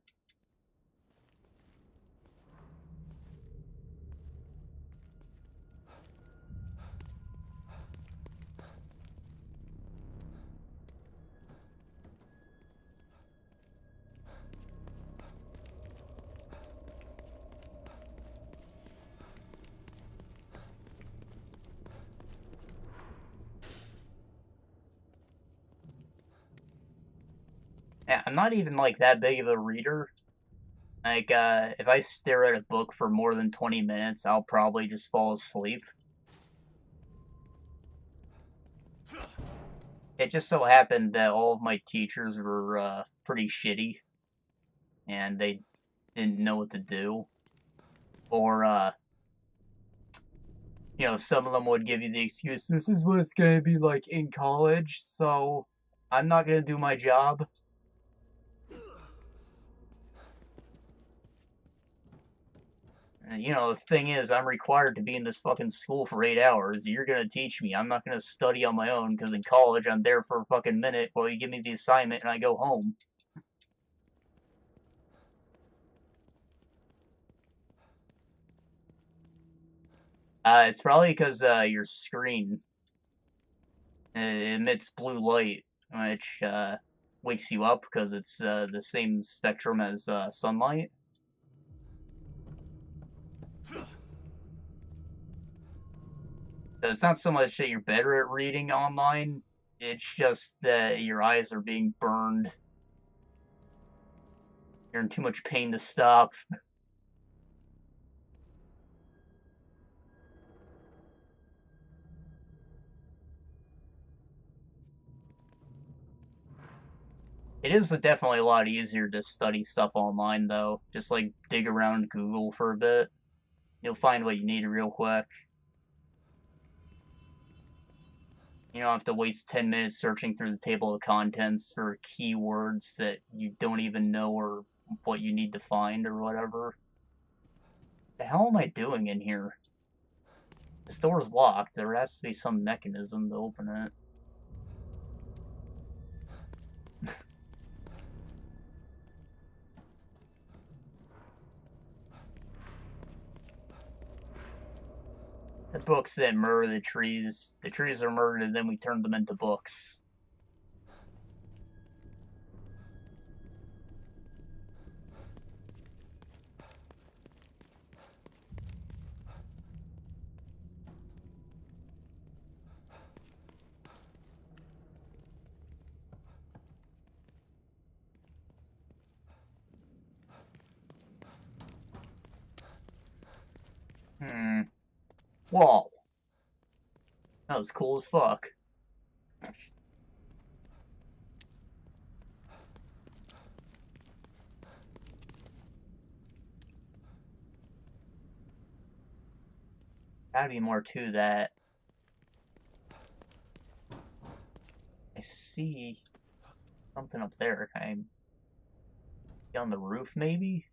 Yeah, I'm not even like that big of a reader. Like, if I stare at a book for more than 20 minutes, I'll probably just fall asleep. It just so happened that all of my teachers were pretty shitty, and they didn't know what to do. Or, you know, some of them would give you the excuse, this is what it's gonna be like in college, so I'm not gonna do my job. And, you know, the thing is, I'm required to be in this fucking school for 8 hours. You're gonna teach me. I'm not gonna study on my own, because in college, I'm there for a fucking minute while you give me the assignment and I go home. It's probably because your screen emits blue light, which wakes you up because it's the same spectrum as sunlight. So it's not so much that you're better at reading online, it's just that your eyes are being burned. You're in too much pain to stop. It is definitely a lot easier to study stuff online, though. Just, like, dig around Google for a bit. You'll find what you need real quick. You don't have to waste 10 minutes searching through the table of contents for keywords that you don't even know or what you need to find or whatever. The hell am I doing in here? This door's locked. There has to be some mechanism to open it. The books that murder the trees. The trees are murdered and then we turn them into books. Whoa. That was cool as fuck. Gotta be more to that. I see something up there. Can I get on the roof, maybe?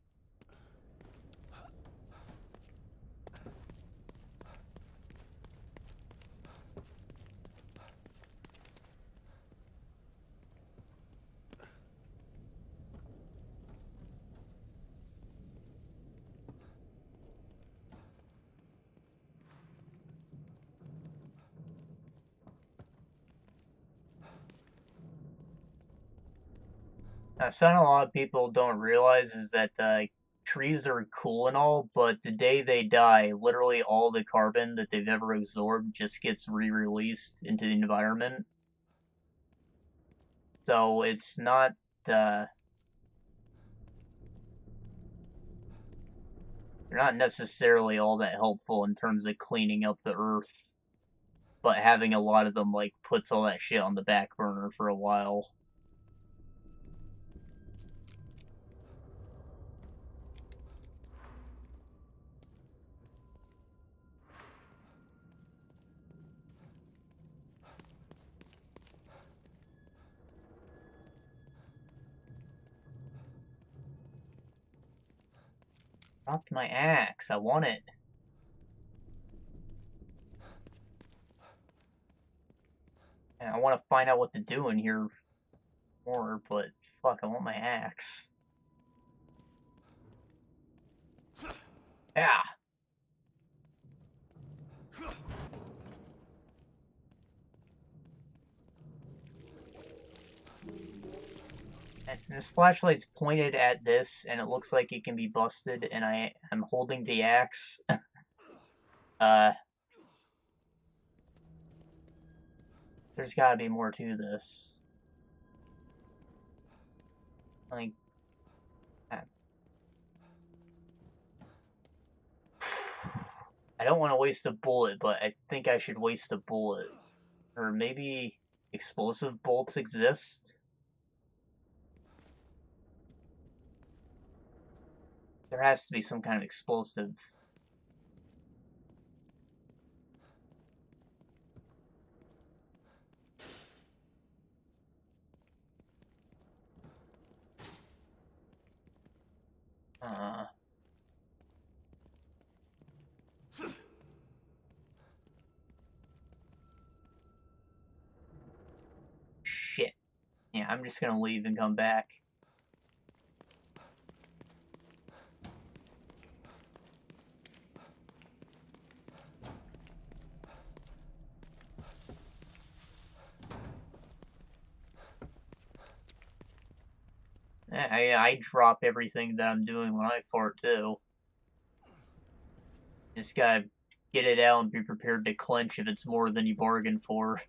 Something a lot of people don't realize is that trees are cool and all, but the day they die, literally all the carbon that they've ever absorbed just gets re-released into the environment. So it's not, they're not necessarily all that helpful in terms of cleaning up the earth, but having a lot of them, like, puts all that shit on the back burner for a while. Dropped my axe. I want it. And I want to find out what to do in here more, but fuck, I want my axe. Yeah. And this flashlight's pointed at this, and it looks like it can be busted, and I am holding the axe. There's gotta be more to this. Like, I don't want to waste a bullet, but I think I should waste a bullet. Or maybe explosive bolts exist? There has to be some kind of explosive. Shit. Yeah, I'm just gonna leave and come back. I drop everything that I'm doing when I fart too. Just gotta get it out and be prepared to clench if it's more than you bargained for.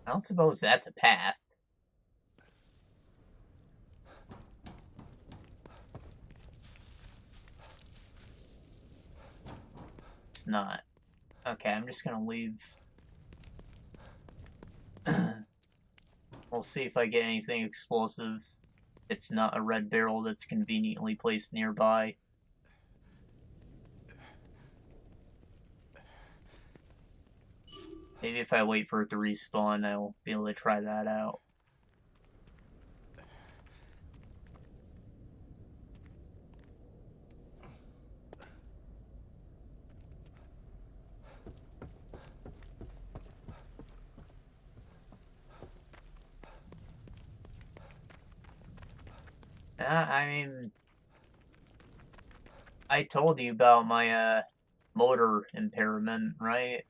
I don't suppose that's a path. It's not. Okay, I'm just gonna leave. We'll see if I get anything explosive. It's not a red barrel that's conveniently placed nearby. Maybe if I wait for it to respawn, I'll be able to try that out. I mean, I told you about my, motor impairment, right?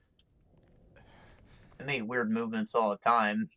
I make weird movements all the time.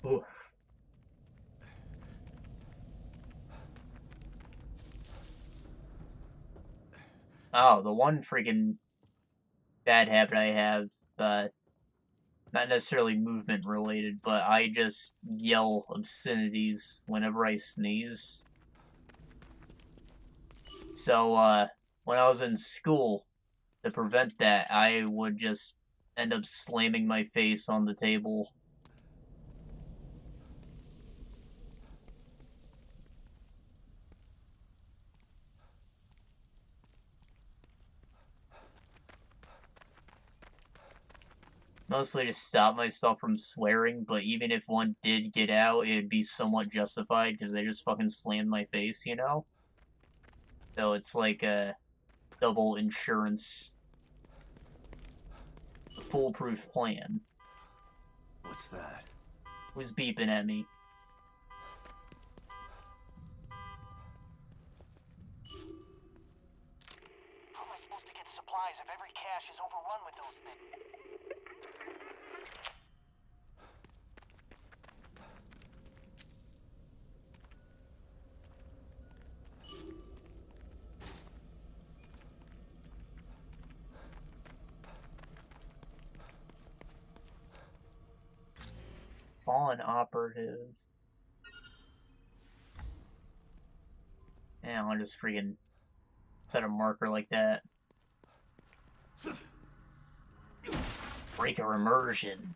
Ooh. Oh, the one freaking bad habit I have, not necessarily movement related, but I just yell obscenities whenever I sneeze. So, when I was in school, to prevent that, I would just end up slamming my face on the table. Mostly to stop myself from swearing, but even if one did get out, it'd be somewhat justified because they just fucking slammed my face, you know? So it's like a double insurance, foolproof plan. What's that? Who's beeping at me? How am I supposed to get supplies if every cache is overrun with those things? Fallen operative. Yeah, I'll just freaking set a marker like that. Breaker immersion.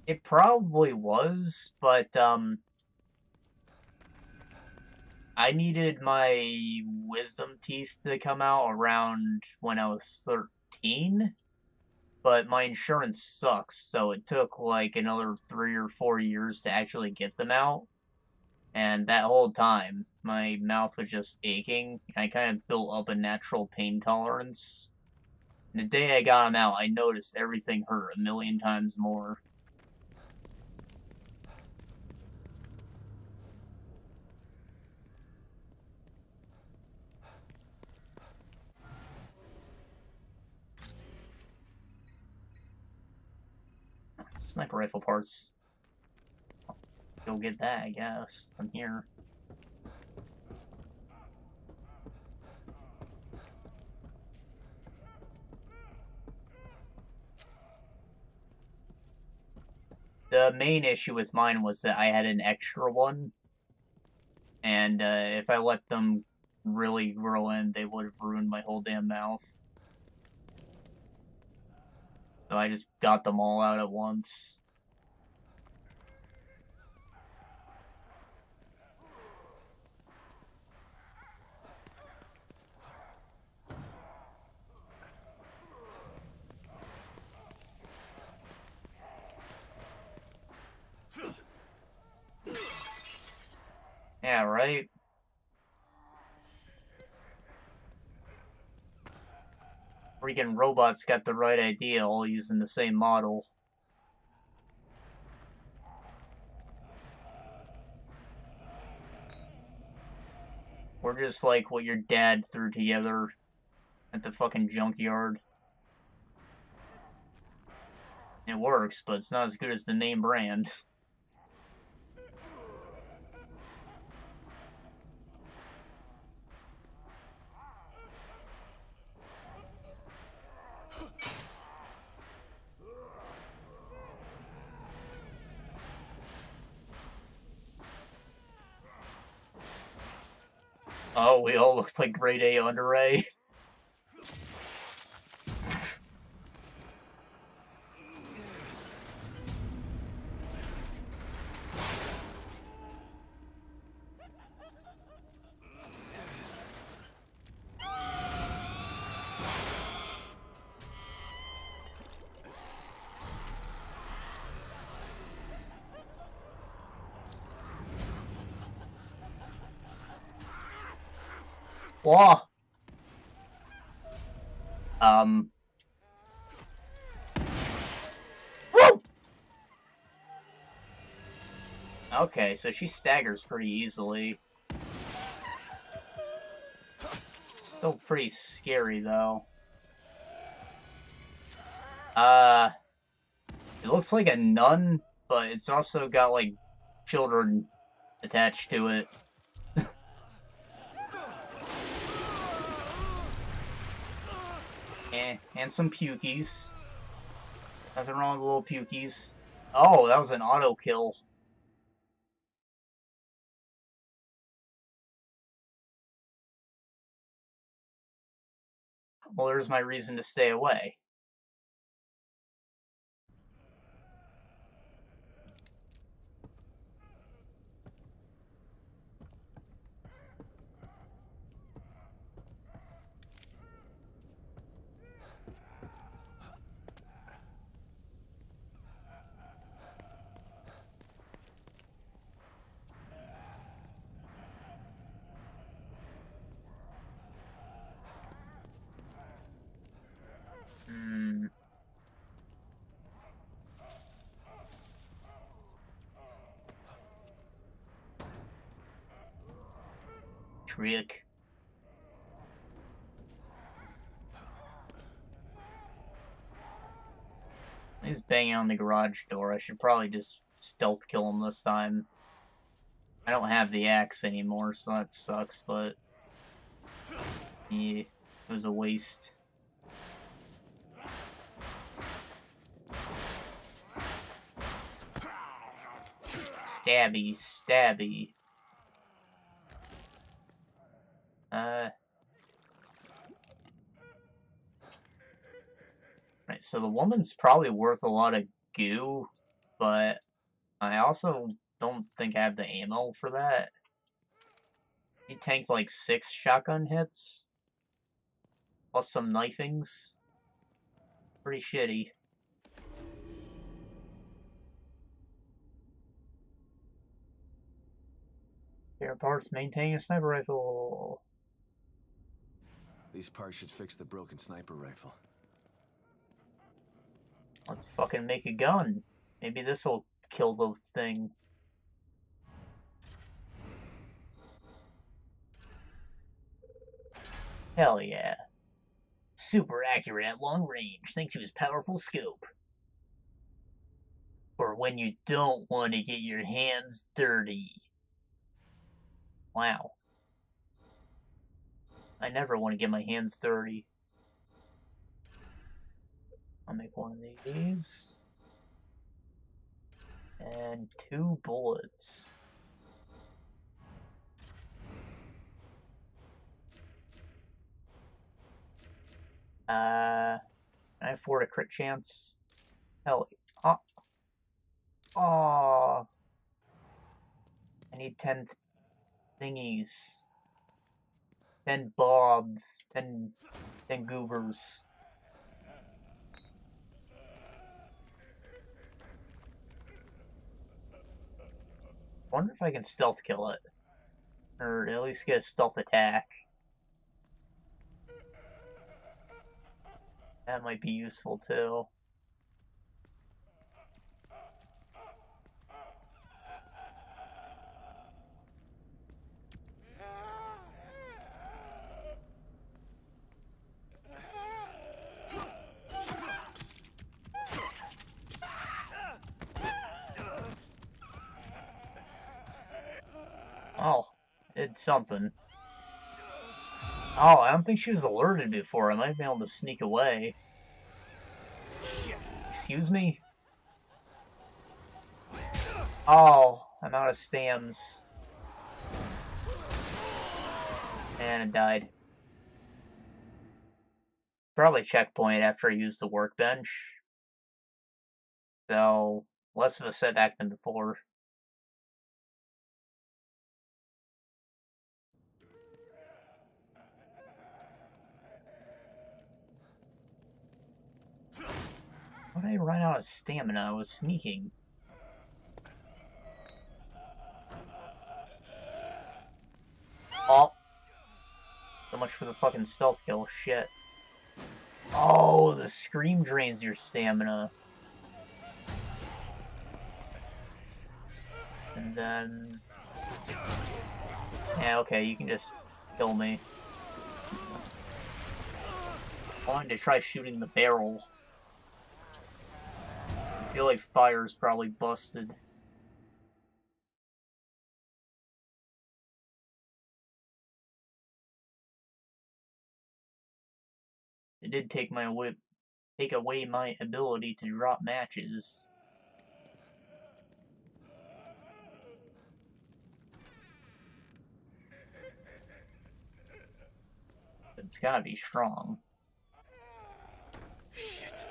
It probably was, but, I needed my wisdom teeth to come out around when I was 13, but my insurance sucks, so it took like another 3 or 4 years to actually get them out. And that whole time, my mouth was just aching, and I kind of built up a natural pain tolerance. And the day I got them out, I noticed everything hurt a million times more. Sniper rifle parts. Go get that, I guess. It's in here. The main issue with mine was that I had an extra one, and if I let them really grow in, they would have ruined my whole damn mouth. So I just got them all out at once. Yeah, right? Freaking robots got the right idea, all using the same model. We're just like what your dad threw together at the fucking junkyard. It works, but it's not as good as the name brand. Oh, we all look like grade A under A. Whoa! Woo! Okay, so she staggers pretty easily. Still pretty scary, though. It looks like a nun, but it's also got, like, children attached to it. And some pukies. Nothing wrong with little pukies. Oh, that was an auto kill. Well, there's my reason to stay away. Trick. He's banging on the garage door. I should probably just stealth kill him this time. I don't have the axe anymore, so that sucks, but... yeah, it was a waste. Stabby, stabby. Right, so the woman's probably worth a lot of goo, but I also don't think I have the ammo for that. He tanked like 6 shotgun hits, plus some knifings. Pretty shitty. Spare parts, maintaining a sniper rifle. These parts should fix the broken sniper rifle. Let's fucking make a gun. Maybe this'll kill the thing. Hell yeah. Super accurate at long range thanks to his powerful scope. For when you don't want to get your hands dirty. Wow. I never want to get my hands dirty. I'll make one of these. And 2 bullets. Can I afford a crit chance? Hell, oh. Oh. I need 10 thingies. 10 bob. 10 goobers. Wonder if I can stealth kill it. Or at least get a stealth attack. That might be useful too. Oh, it's something. Oh, I don't think she was alerted before. I might be able to sneak away. Excuse me? Oh, I'm out of stams. And it died. Probably checkpoint after I used the workbench. So, less of a setback than before. How did I run out of stamina? I was sneaking. Oh. So much for the fucking stealth kill. Shit. Oh, the scream drains your stamina. And then... yeah, okay, you can just kill me. I wanted to try shooting the barrel. I feel like fire's probably busted. It did take away my ability to drop matches. It's gotta be strong. Shit.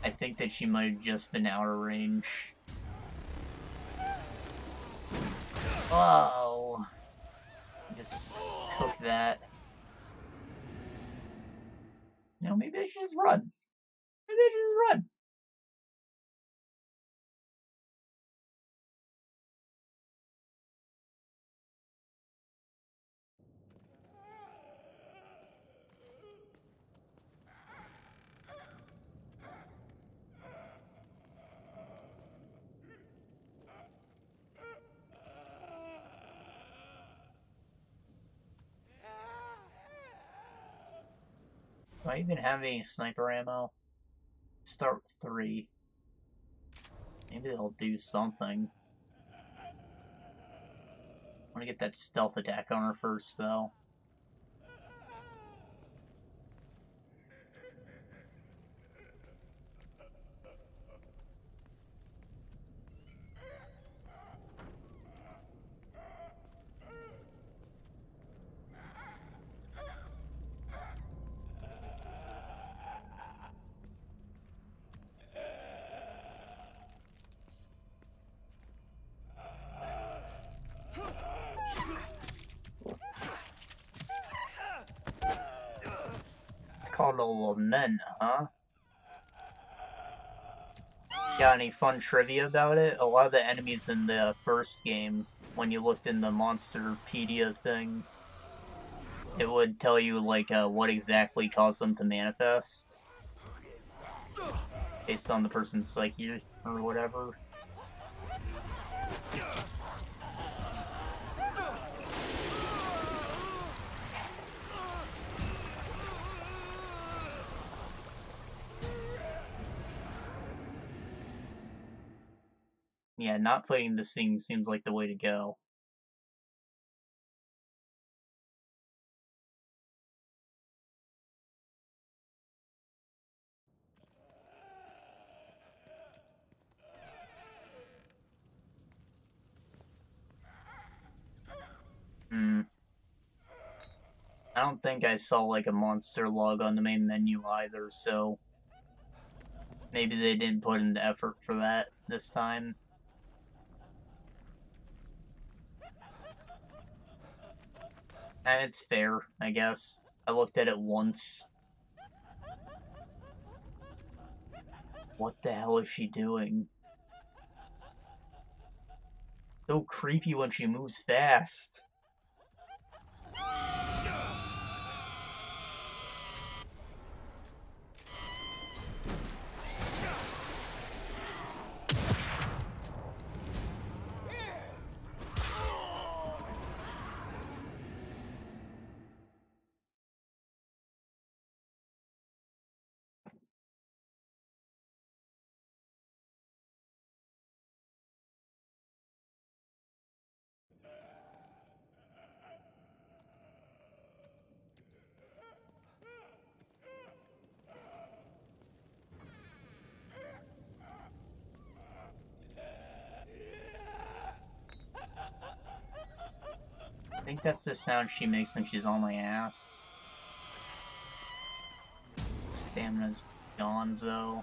I think that she might have just been out of range. Whoa! Just took that. You know, maybe I should just run. Maybe I should just run. Do I even have any sniper ammo? Start with 3. Maybe they'll do something. I want to get that stealth attack on her first, though. It's called a lament, huh? Got any fun trivia about it? A lot of the enemies in the first game, when you looked in the Monsterpedia thing, it would tell you, like, what exactly caused them to manifest. Based on the person's psyche or whatever. Yeah, not fighting this thing seems like the way to go. I don't think I saw, like, a monster log on the main menu either, so... maybe they didn't put in the effort for that this time. And it's fair, I guess. I looked at it once. What the hell is she doing? So creepy when she moves fast. I think that's the sound she makes when she's on my ass. Stamina's gonzo.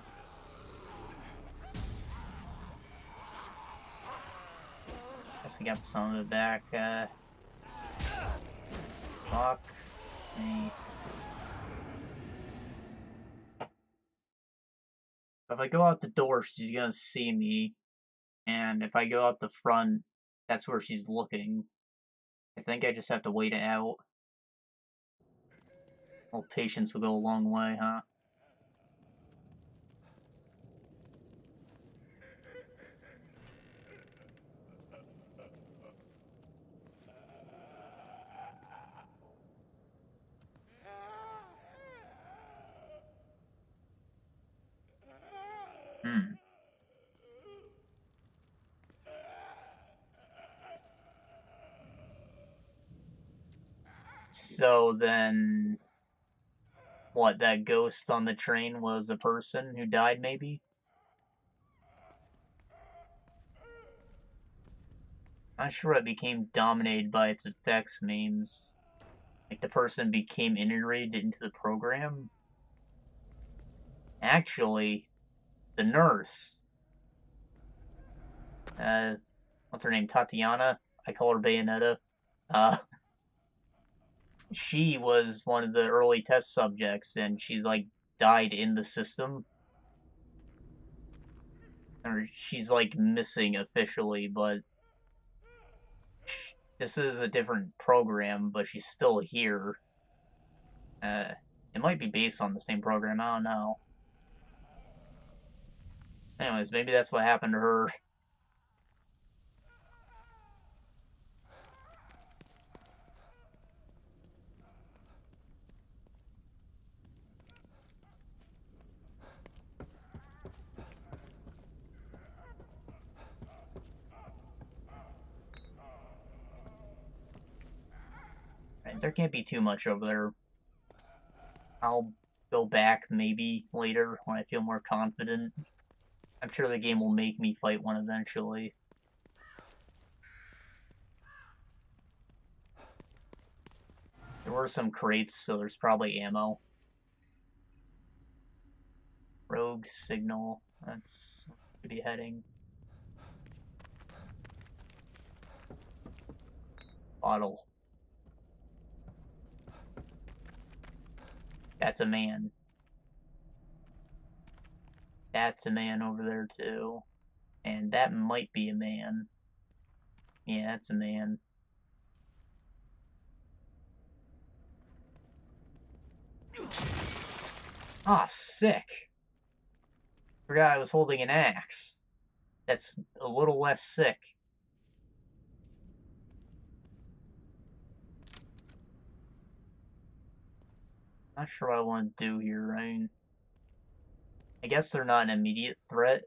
Guess I got some of it back. Fuck me. If I go out the door, she's gonna see me. And if I go out the front, that's where she's looking. I think I just have to wait it out. Well, patience will go a long way, huh? Hmm. So then, what, that ghost on the train was a person who died, maybe? Not sure it became dominated by its effects memes. Like, the person became integrated into the program? Actually, the nurse. What's her name? Tatiana? I call her Bayonetta. Uh, she was one of the early test subjects, and she, like, died in the system. Or she's, like, missing officially, but this is a different program, but she's still here. It might be based on the same program, I don't know. Anyways, maybe that's what happened to her. Right, there can't be too much over there. I'll go back maybe later when I feel more confident. I'm sure the game will make me fight one eventually. There were some crates, so there's probably ammo. Rogue signal. That's where we could be heading. Bottle. That's a man. That's a man over there too. And that might be a man. Yeah, that's a man. Ah, sick. Forgot I was holding an axe. That's a little less sick. Not sure what I want to do here, right? I guess they're not an immediate threat,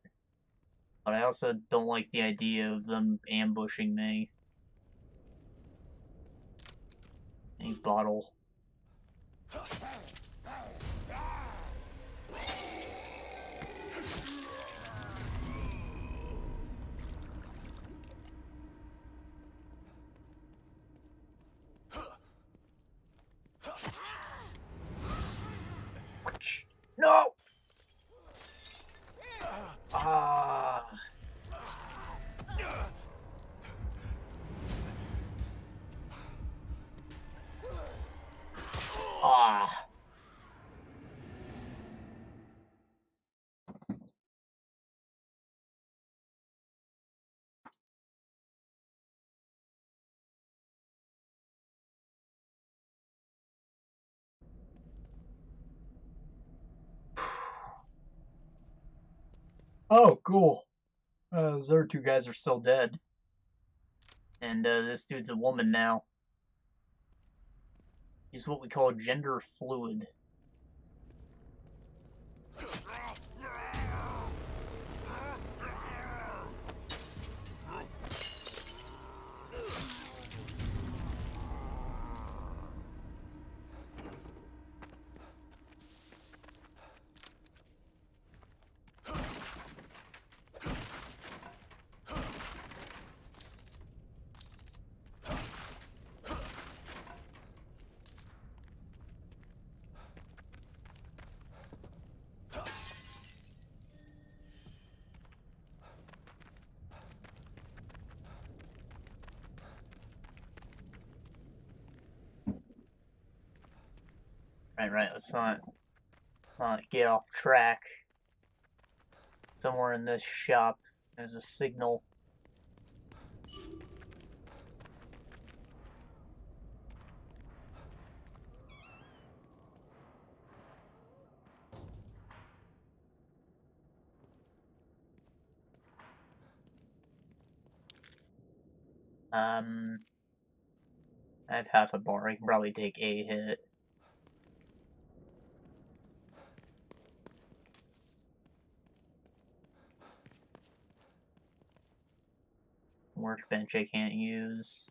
but I also don't like the idea of them ambushing me. A bottle. No! Ah. Ah. Oh, cool. Those other two guys are still dead. And this dude's a woman now. He's what we call gender fluid. Right, let's not get off track. Somewhere in this shop, there's a signal. I have half a bar. I can probably take a hit. Workbench I can't use.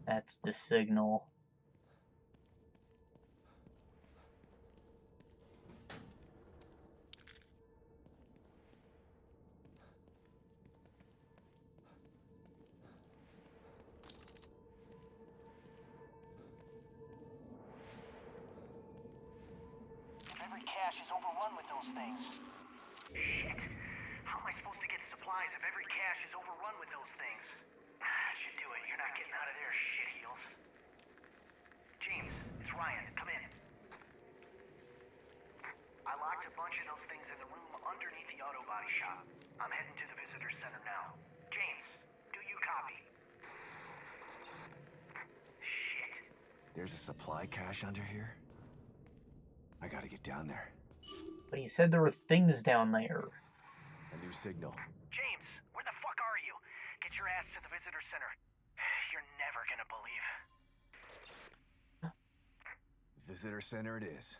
That's the signal. Every cache is overrun with those things. Shit. How am I supposed to get supplies if every cache is overrun with those things? Should do it. You're not getting out of there, shit heels. James, it's Ryan. Come in. I locked a bunch of those things in the room underneath the auto body shop. I'm heading to the visitor center now. James, do you copy? Shit. There's a supply cache under here? I gotta get down there. But he said there were things down there. A new signal. James, where the fuck are you? Get your ass to the visitor center. You're never gonna believe. Visitor center it is.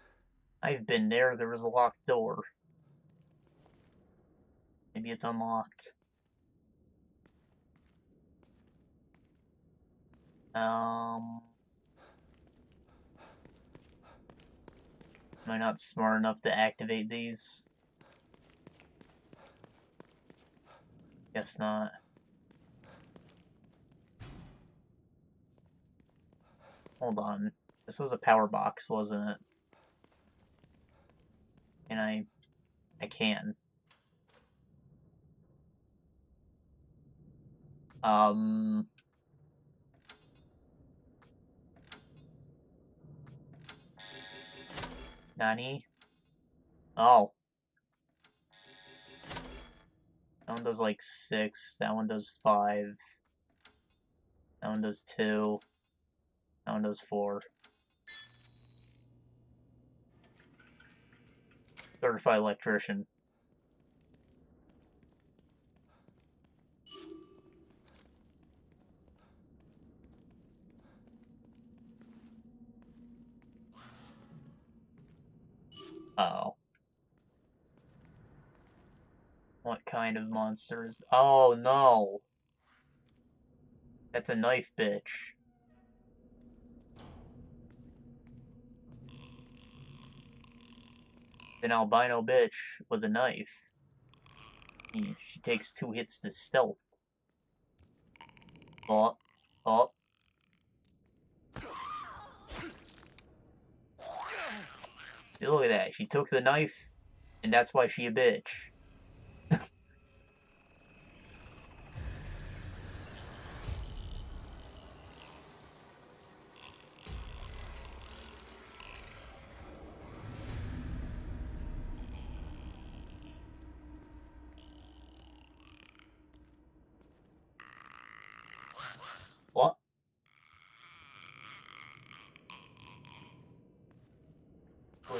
I've been there. There was a locked door. Maybe it's unlocked. Am I not smart enough to activate these? Guess not. Hold on. This was a power box, wasn't it? And I can. Nani? Oh. That one does like 6. That one does 5. That one does 2. That one does 4. Certified electrician. Uh-oh. What kind of monsters? Oh, no. That's a knife bitch. An albino bitch with a knife. She takes 2 hits to stealth. Oh. Oh. Look at that. She took the knife, and that's why she a bitch. What?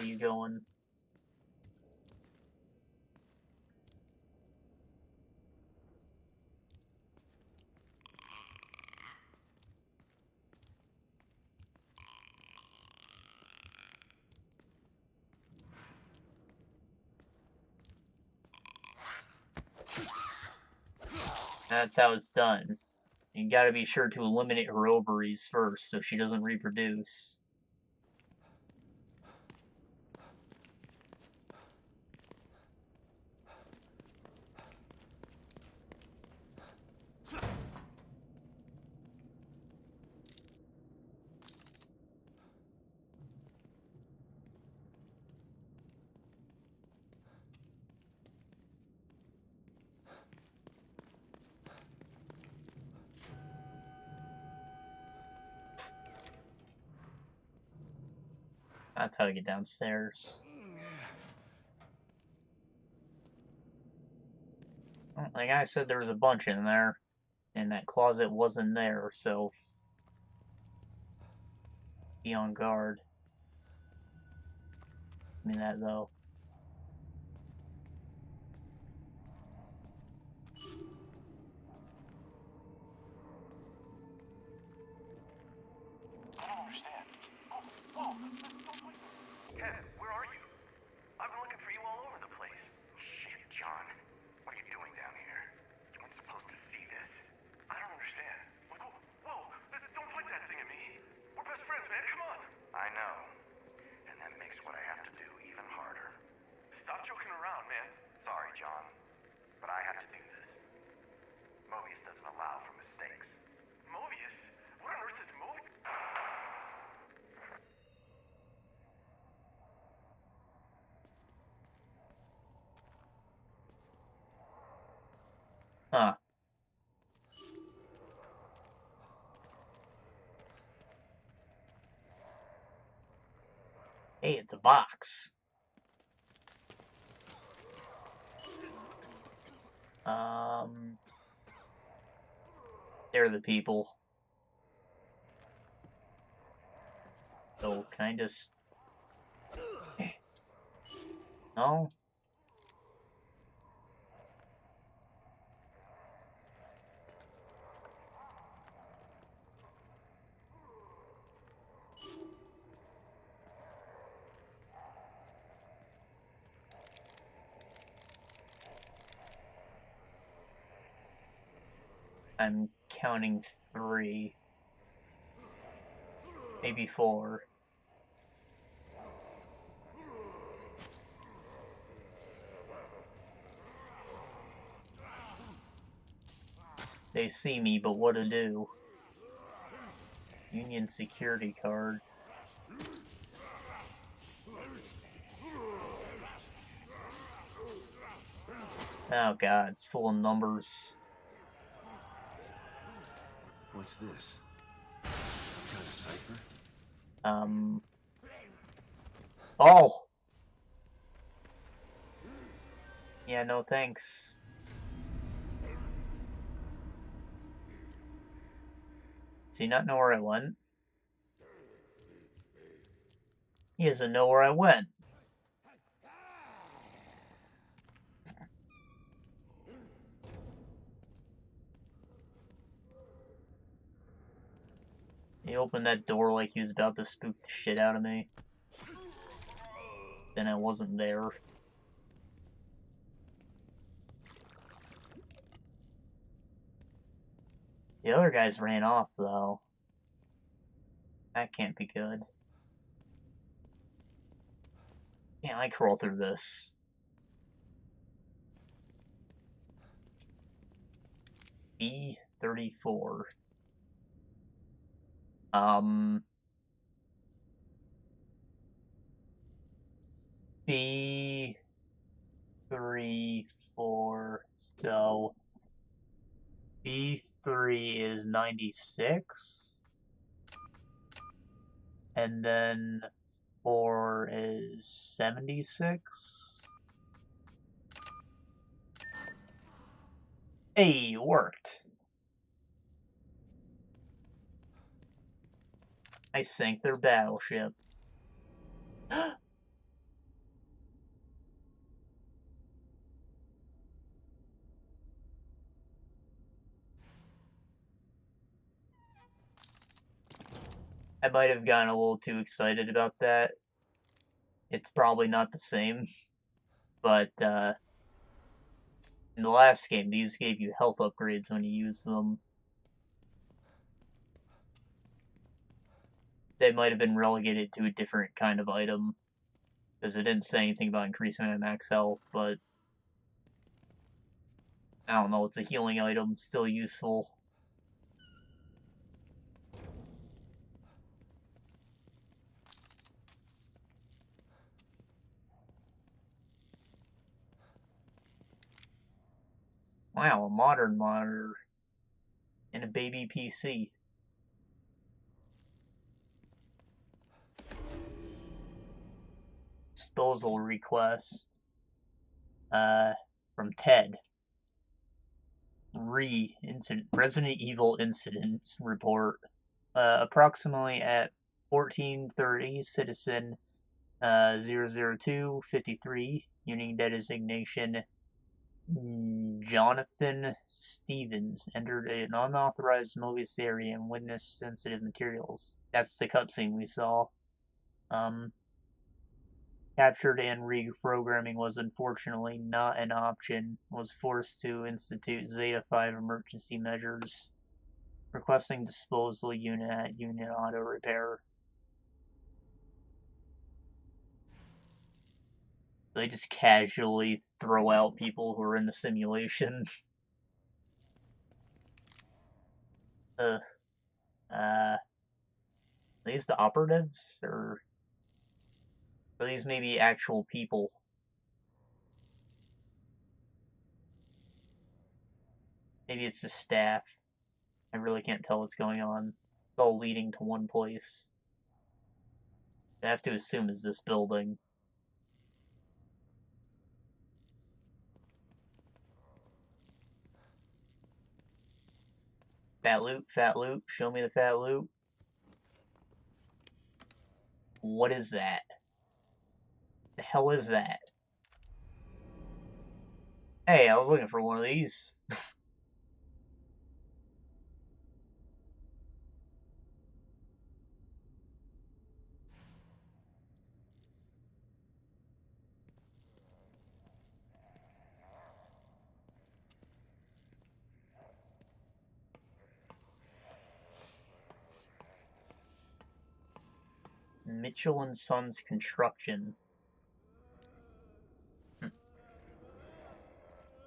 are you going? That's how it's done. You gotta be sure to eliminate her ovaries first so she doesn't reproduce. That's how to get downstairs. Well, like I said, there was a bunch in there, and that closet wasn't there, so be on guard. I mean that though. I don't understand. Whoa! Ken, where are you? I've been looking for you all over the place. Shit, John. What are you doing down here? You weren't supposed to see this. I don't understand. Whoa! Don't point that thing at me. We're best friends, man. Come on. I know. And that makes what I have to do even harder. Stop joking around, man. Sorry, John. But I have to do this. Mobius doesn't allow for mistakes. Mobius? What on earth is Mobius? Huh. Hey, it's a box. They're the people. So, can I just... No? I'm counting 3. Maybe 4. They see me, but what to do? Union security card. Oh god, it's full of numbers. What's this? Some kind of cipher? Oh! Yeah, no thanks. Does he not know where I went? He doesn't know where I went. He opened that door like he was about to spook the shit out of me. Then I wasn't there. The other guys ran off, though. That can't be good. Can't I crawl through this? B34. B34. So B3 is 96. And then 4 is 76. Hey, worked. I sank their battleship. I might have gotten a little too excited about that. It's probably not the same, but in the last game, these gave you health upgrades when you used them. They might have been relegated to a different kind of item, because it didn't say anything about increasing my max health, but I don't know, it's a healing item, still useful. Wow, a modern monitor and a baby PC. Disposal request. From Ted. Resident Evil incident report. Approximately at 14:30, citizen 00253, unique designation Jonathan Stevens, entered an unauthorized Mobius area and witnessed sensitive materials. That's the cutscene we saw. Captured and reprogramming was unfortunately not an option. Was forced to institute Zeta 5 emergency measures. Requesting disposal unit at unit auto repair. They just casually throw out people who are in the simulation. Are these the operatives? Or are these maybe actual people? Maybe it's the staff. I really can't tell what's going on. It's all leading to one place. I have to assume it's this building. Fat loot, show me the fat loot. What is that? The hell is that? Hey, I was looking for one of these. Mitchell and Sons Construction.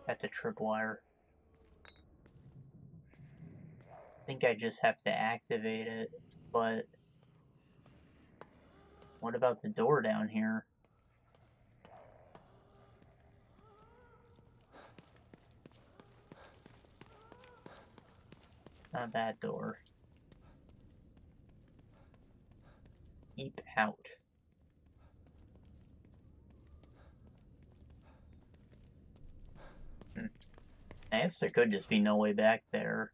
That's a tripwire. I think I just have to activate it, but what about the door down here? Not that door. Keep out. I guess there could just be no way back there.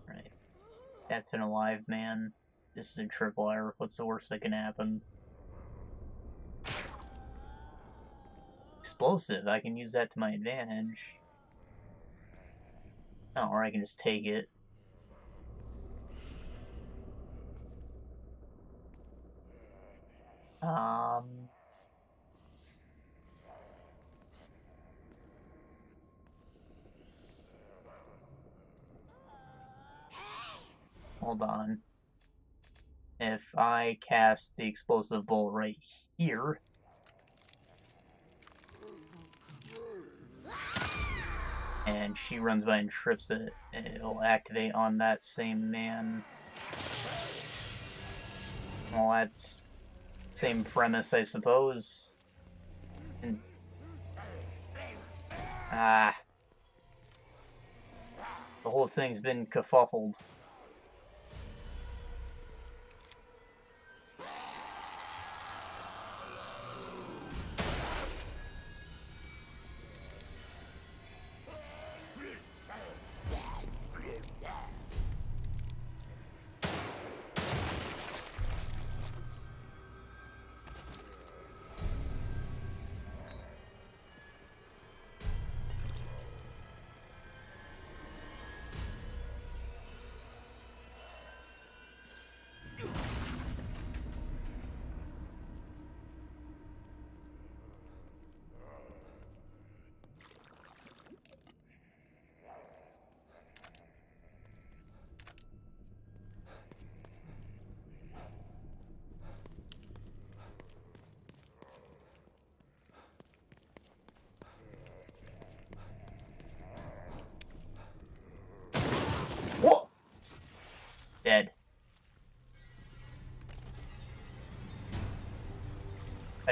Right. That's an alive man. This is a tripwire. What's the worst that can happen? Explosive. I can use that to my advantage. Oh, or I can just take it. Hold on. If I cast the explosive bolt right here, and she runs by and trips it, it'll activate on that same man. Well, that's same premise, I suppose. And, the whole thing's been kerfuffled.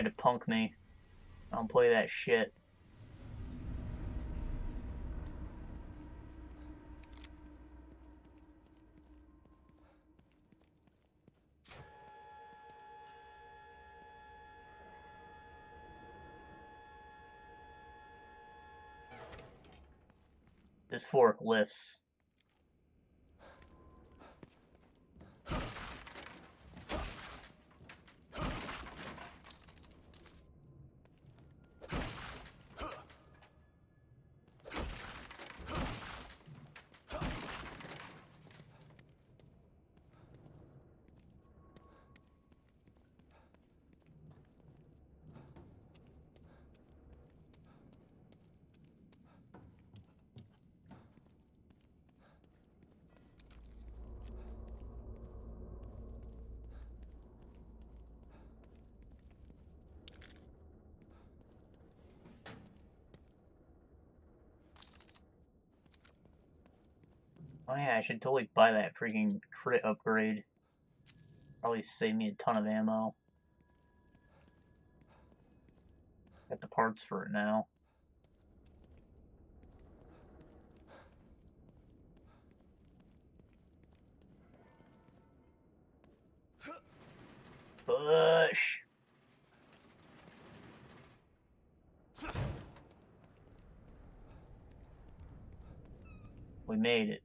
Tried to punk me. I don't play that shit. This fork lifts. Oh yeah, I should totally buy that freaking crit upgrade. Probably save me a ton of ammo. Got the parts for it now. Push! We made it.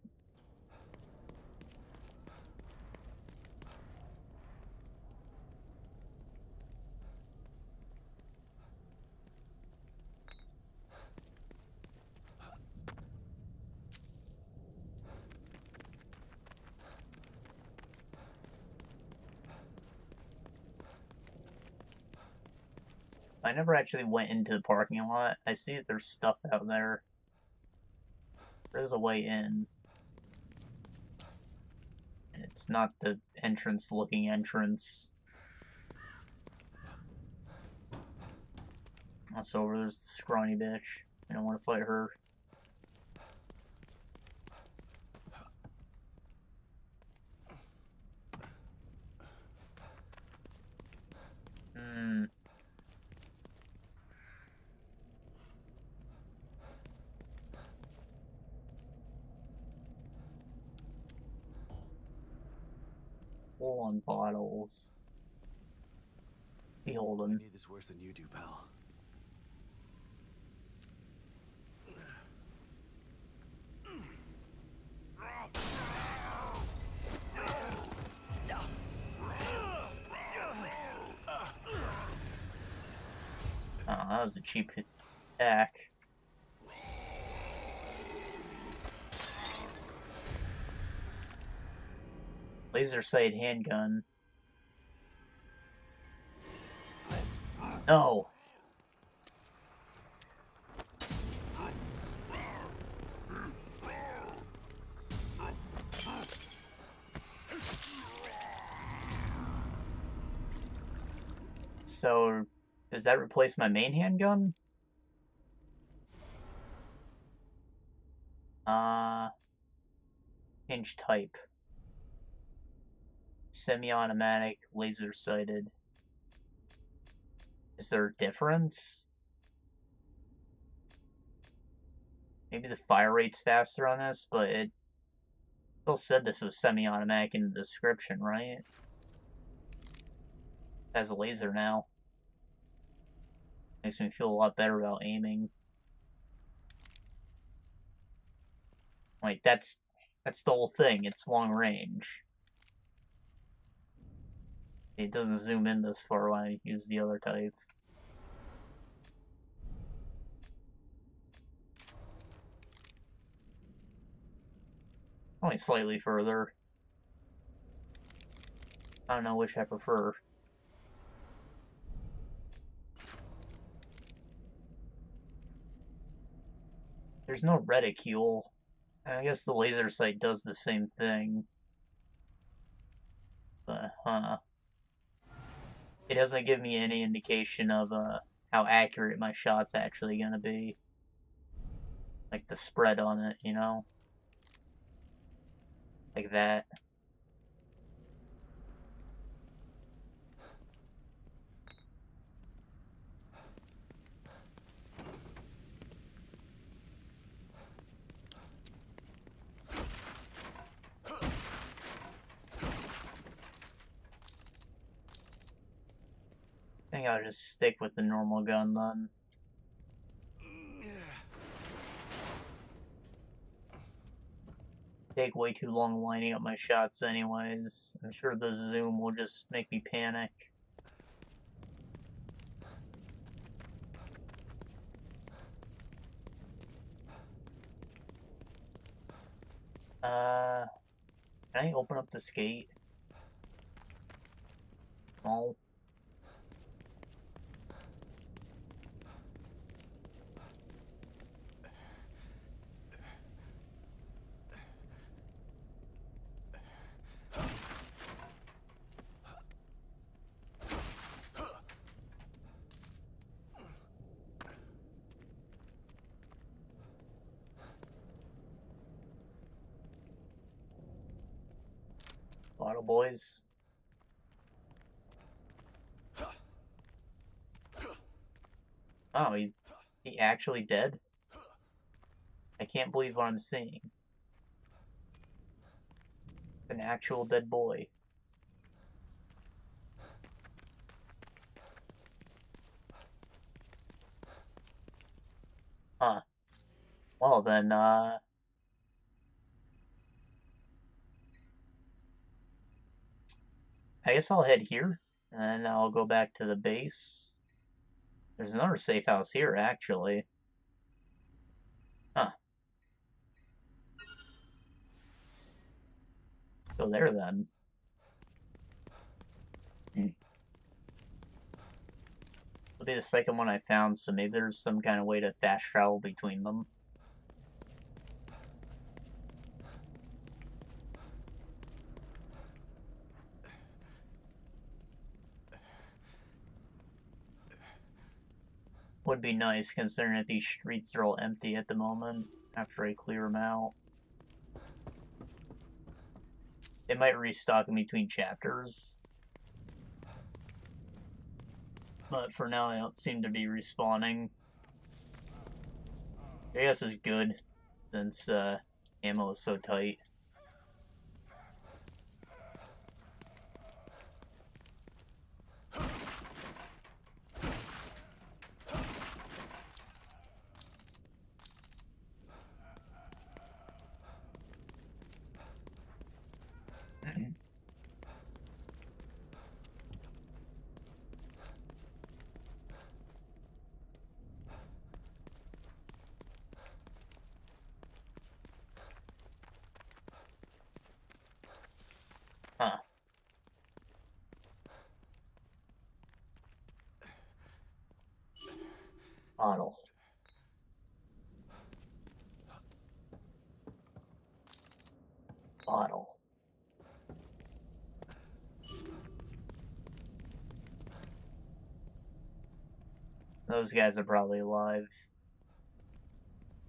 I never actually went into the parking lot. I see that there's stuff out there. There's a way in. And it's not the entrance-looking entrance. Also, over there's the scrawny bitch. I don't want to fight her. Full on bottles. Behold I them. need this worse than you do, pal. Oh, that was a cheap attack. Laser sight handgun. No! So, does that replace my main handgun? Hinge type. Semi-automatic, laser sighted. Is there a difference? Maybe the fire rate's faster on this, but it still said this was semi-automatic in the description, right? It has a laser now. Makes me feel a lot better about aiming. Like, that's the whole thing. It's long range. It doesn't zoom in this far when I use the other type. Only slightly further. I don't know which I prefer. There's no reticule. I guess the laser sight does the same thing. But, it doesn't give me any indication of, how accurate my shot's actually gonna be. Like, the spread on it, you know? Like that. think I'll just stick with the normal gun then. Take way too long lining up my shots anyways. I'm sure the zoom will just make me panic. Can I open up this gate? No. Bottle boys. Oh, he actually dead? I can't believe what I'm seeing. An actual dead boy. Huh. Well then, I guess I'll head here, and then I'll go back to the base. There's another safe house here, actually. Huh. Go there, then. It'll be the second one I found, so maybe there's some kind of way to fast travel between them. Would be nice, considering that these streets are all empty at the moment, after I clear them out. They might restock in between chapters. But for now, they don't seem to be respawning. I guess it's good, since ammo is so tight. Huh. Bottle. Bottle. Those guys are probably alive.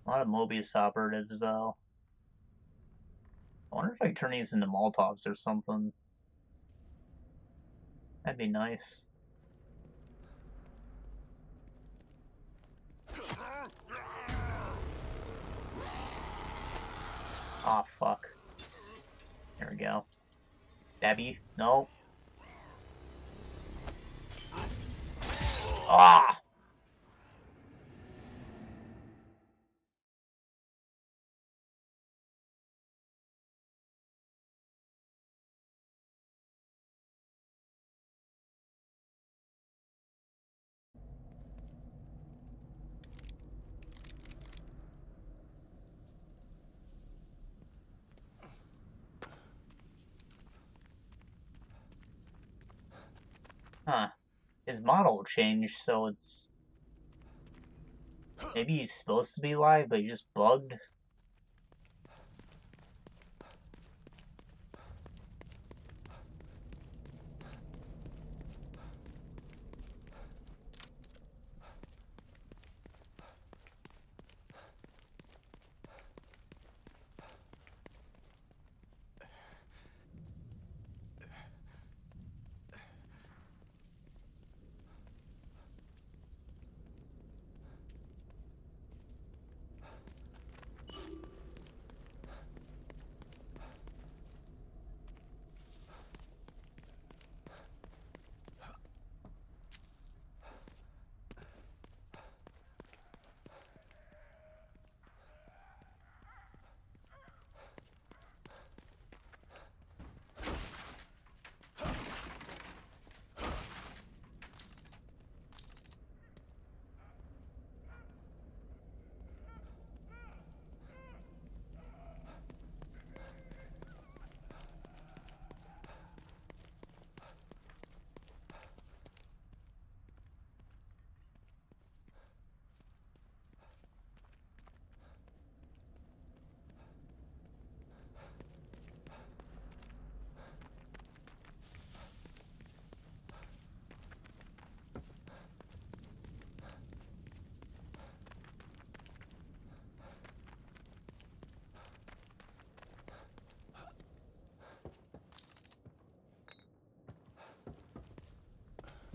A lot of Mobius operatives, though. I wonder if I can turn these into Molotovs or something. That'd be nice. Aw, fuck. There we go. Stabby? No. Ah! Huh. His model changed, so it's... Maybe he's supposed to be live, but he just bugged.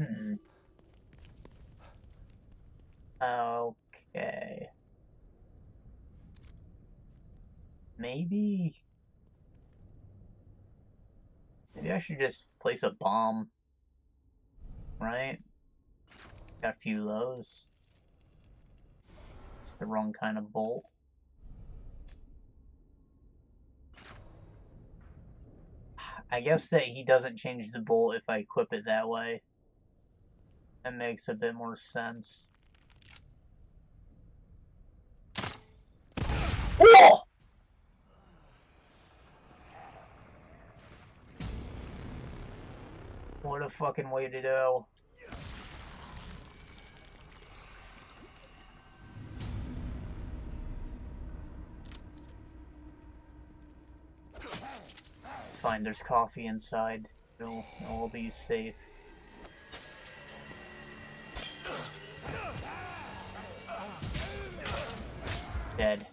Hmm. Okay. Maybe I should just place a bomb, right? Got a few of those. It's the wrong kind of bolt. I guess that he doesn't change the bolt if I equip it that way. That makes a bit more sense. Whoa! What a fucking way to go. It's fine, there's coffee inside. It'll all be safe. Dead.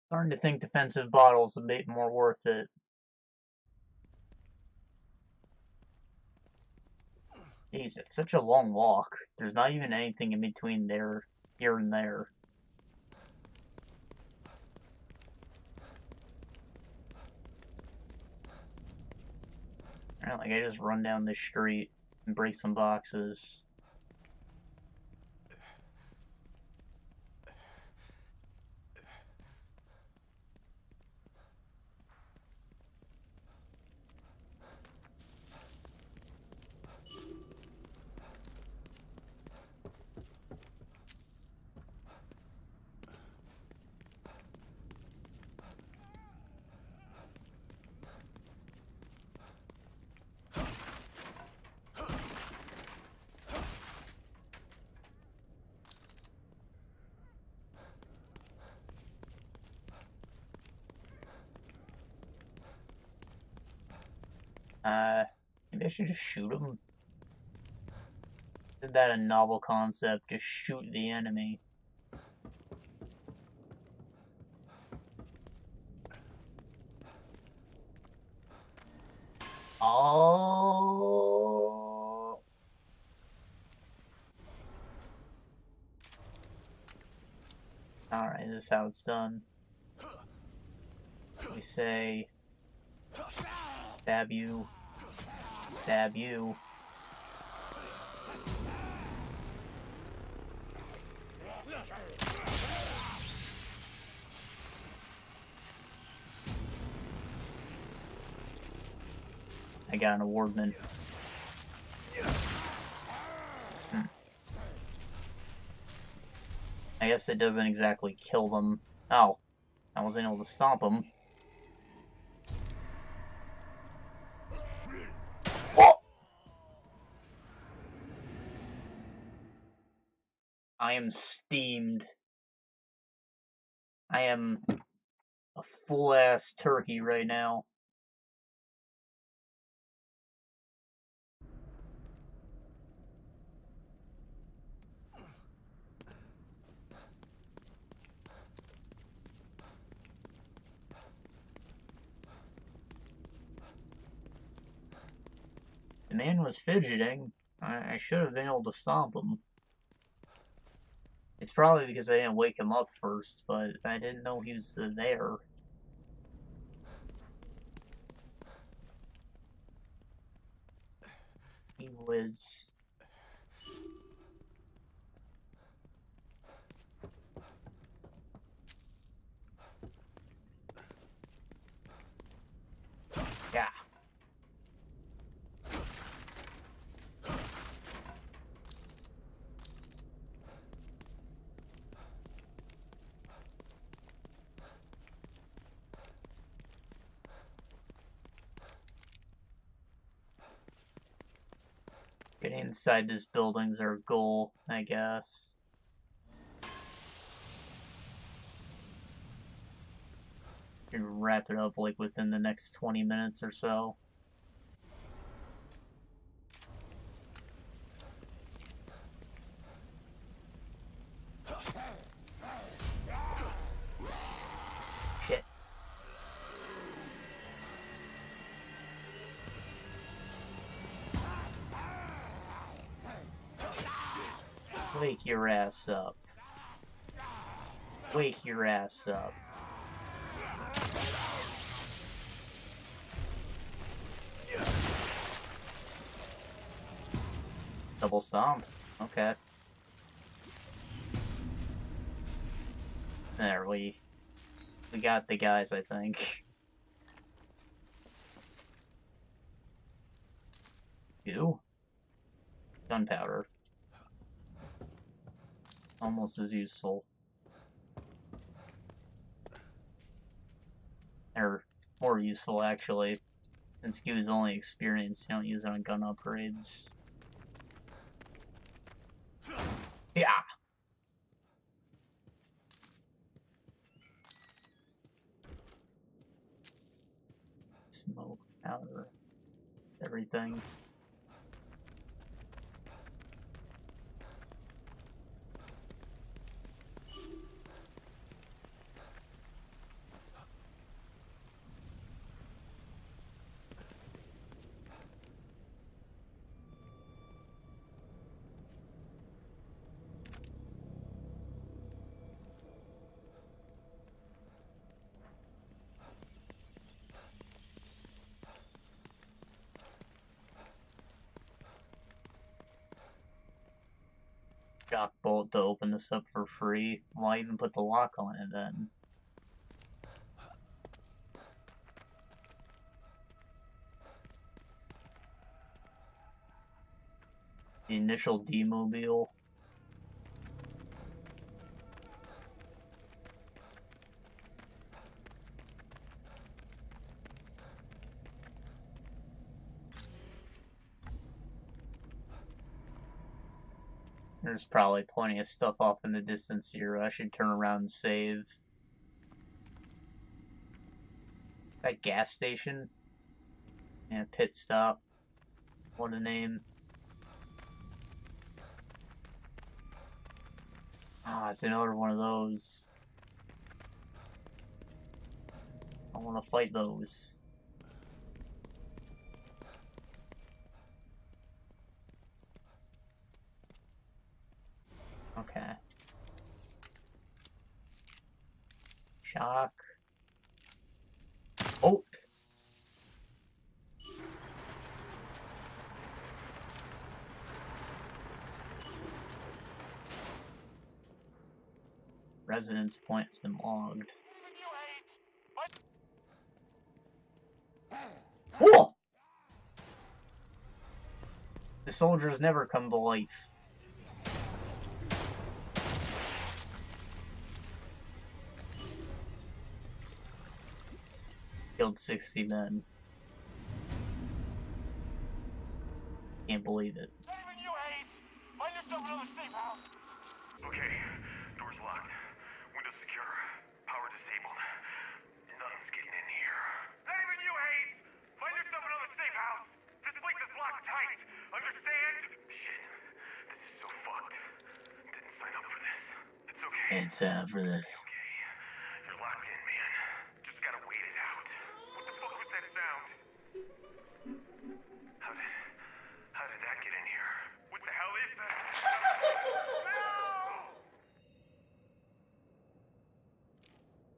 Starting to think defensive bottle's a bit more worth it. Jeez, it's such a long walk. There's not even anything in between there, here and there. Like I just run down the street and break some boxes. Maybe I should just shoot him. Isn't that a novel concept? Just shoot the enemy. Oh. Alright, this is how it's done. We say, stab you, stab you. I got an awardman. I guess it doesn't exactly kill them. Oh, I wasn't able to stop them. Oh! I am steamed. I am a full-ass turkey right now. The man was fidgeting. I should have been able to stop him. It's probably because I didn't wake him up first, but I didn't know he was there. He was... Yeah. Getting inside this building's our goal, I guess. And wrap it up like within the next 20 minutes or so. Wake your ass up. Wake your ass up. Double stomp. Okay. There, we got the guys, I think. Ew. Gunpowder. Almost as useful. Or more useful, actually. Since Q is only experience, you don't use it on gun upgrades. Yeah! Smoke, powder, everything. Shock bolt to open this up for free. Why even put the lock on it then? The initial demobile. There's probably plenty of stuff off in the distance here. I should turn around and save. That gas station? Yeah, pit stop. What a name. Ah, it's another one of those. I want to fight those. Okay. Shock. Oh! Residence point has been logged. Whoa! The soldiers never come to life. Killed 60 men. Can't believe it. Okay, door's locked. Windows secure. Power disabled. Nothing's getting in here. Not even you, Hayes! Find yourself another safe house! This place is locked tight! Understand? Shit. This is so fucked. Didn't sign up for this. It's okay. Ain't time for this. Okay. You're locked in, man. Just gotta wait it out. What the fuck was that sound? How did that get in here? What the hell is that? No!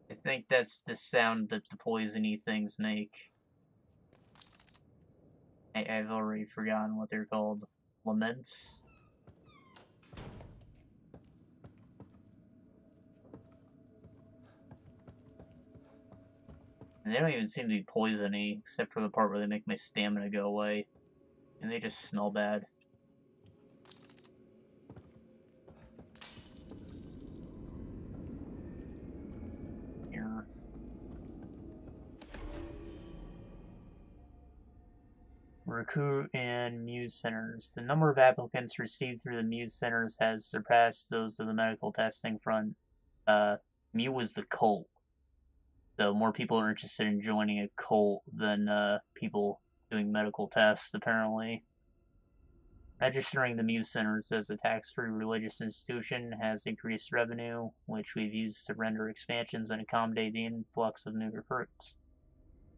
I think that's the sound that the poisony things make. I've already forgotten what they're called. Laments? And they don't even seem to be poisony, except for the part where they make my stamina go away. And they just smell bad. Here. Recruit and Muse Centers. The number of applicants received through the Muse Centers has surpassed those of the medical testing front. Muse was the cult. So more people are interested in joining a cult than people doing medical tests, apparently. Registering the Muse Centers as a tax-free religious institution has increased revenue, which we've used to render expansions and accommodate the influx of new recruits.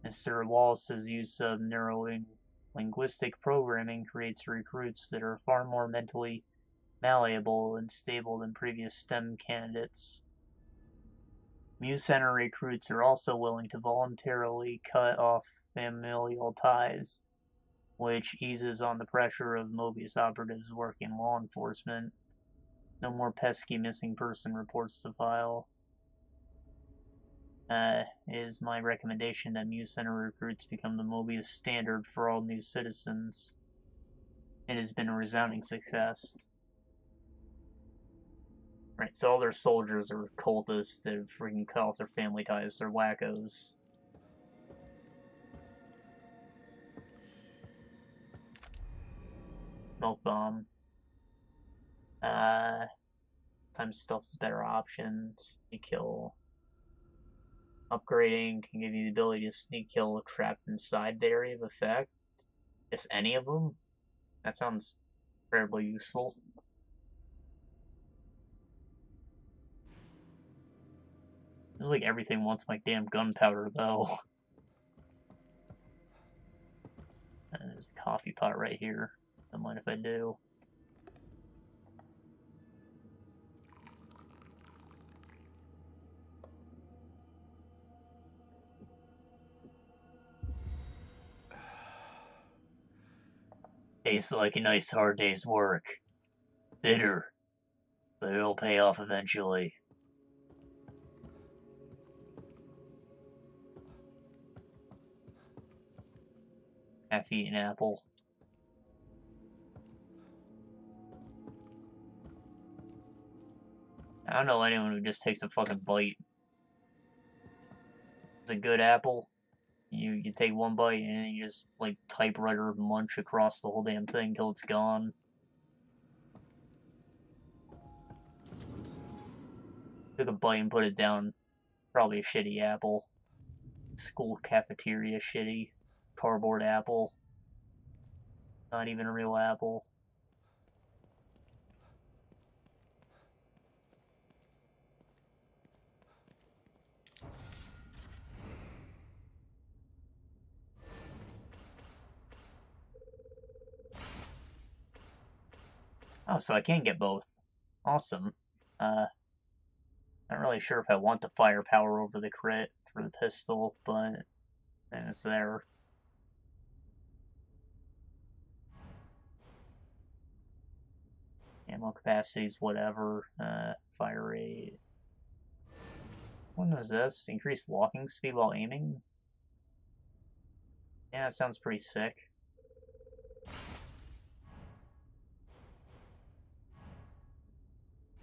Mr. Wallace's use of neuro-linguistic programming creates recruits that are far more mentally malleable and stable than previous STEM candidates. Muse Center recruits are also willing to voluntarily cut off familial ties, which eases on the pressure of Mobius operatives working law enforcement. No more pesky missing person reports to file. Is my recommendation that Muse Center recruits become the Mobius standard for all new citizens. It has been a resounding success. Right, so all their soldiers are cultists that have freaking cut off their family ties. They're wackos. Smoke bomb. Time stuff's a better option. Sneak kill. Upgrading can give you the ability to sneak kill trapped inside the area of effect. Just any of them? That sounds incredibly useful. Feels like everything wants my damn gunpowder, though. There's a coffee pot right here. Don't mind if I do. Tastes like a nice hard day's work. Bitter, but it'll pay off eventually. Half-eaten apple. I don't know anyone who just takes a fucking bite. It's a good apple. You take one bite and then you just like typewriter munch across the whole damn thing till it's gone. Took a bite and put it down. Probably a shitty apple. School cafeteria shitty. Cardboard apple. Not even a real apple. Oh, so I can get both. Awesome. Not really sure if I want the firepower over the crit for the pistol, but it's there. Ammo capacities, whatever. Fire rate. What is this? Increased walking speed while aiming? Yeah, that sounds pretty sick.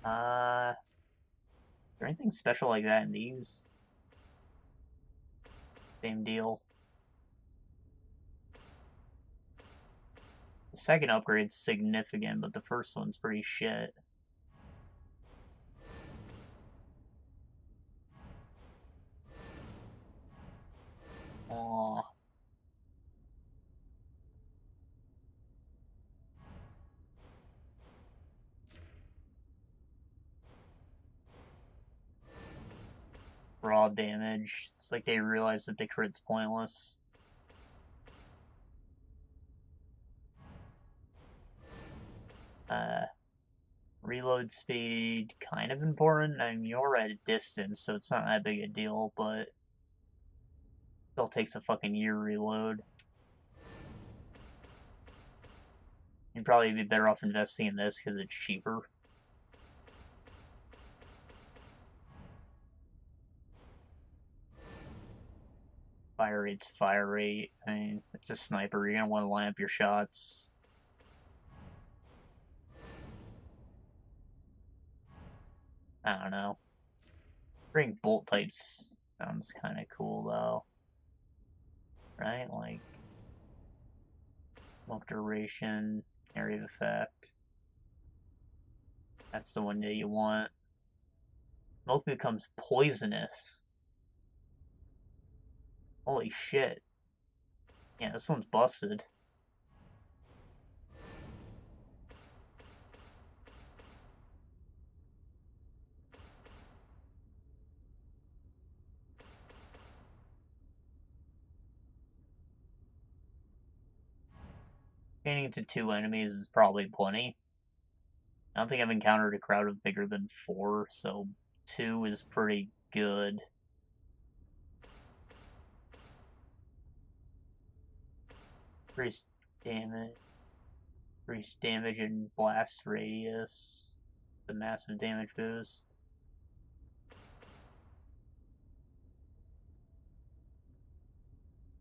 Is there anything special like that in these? Same deal. The second upgrade's significant, but the first one's pretty shit. Aww. Raw damage. It's like they realize that the crit's pointless. Reload speed, kind of important. I mean, you're at a distance, so it's not that big a deal, but still takes a fucking year to reload. You'd probably be better off investing in this because it's cheaper. Fire rate's fire rate. I mean, it's a sniper. You're gonna want to line up your shots. I don't know. Bring bolt types sounds kind of cool though, right? Like smoke duration, area of effect. That's the one that you want. Smoke becomes poisonous. Holy shit. Yeah, this one's busted. Chaining to 2 enemies is probably plenty. I don't think I've encountered a crowd of bigger than 4, so 2 is pretty good. Increased damage and blast radius. The massive damage boost.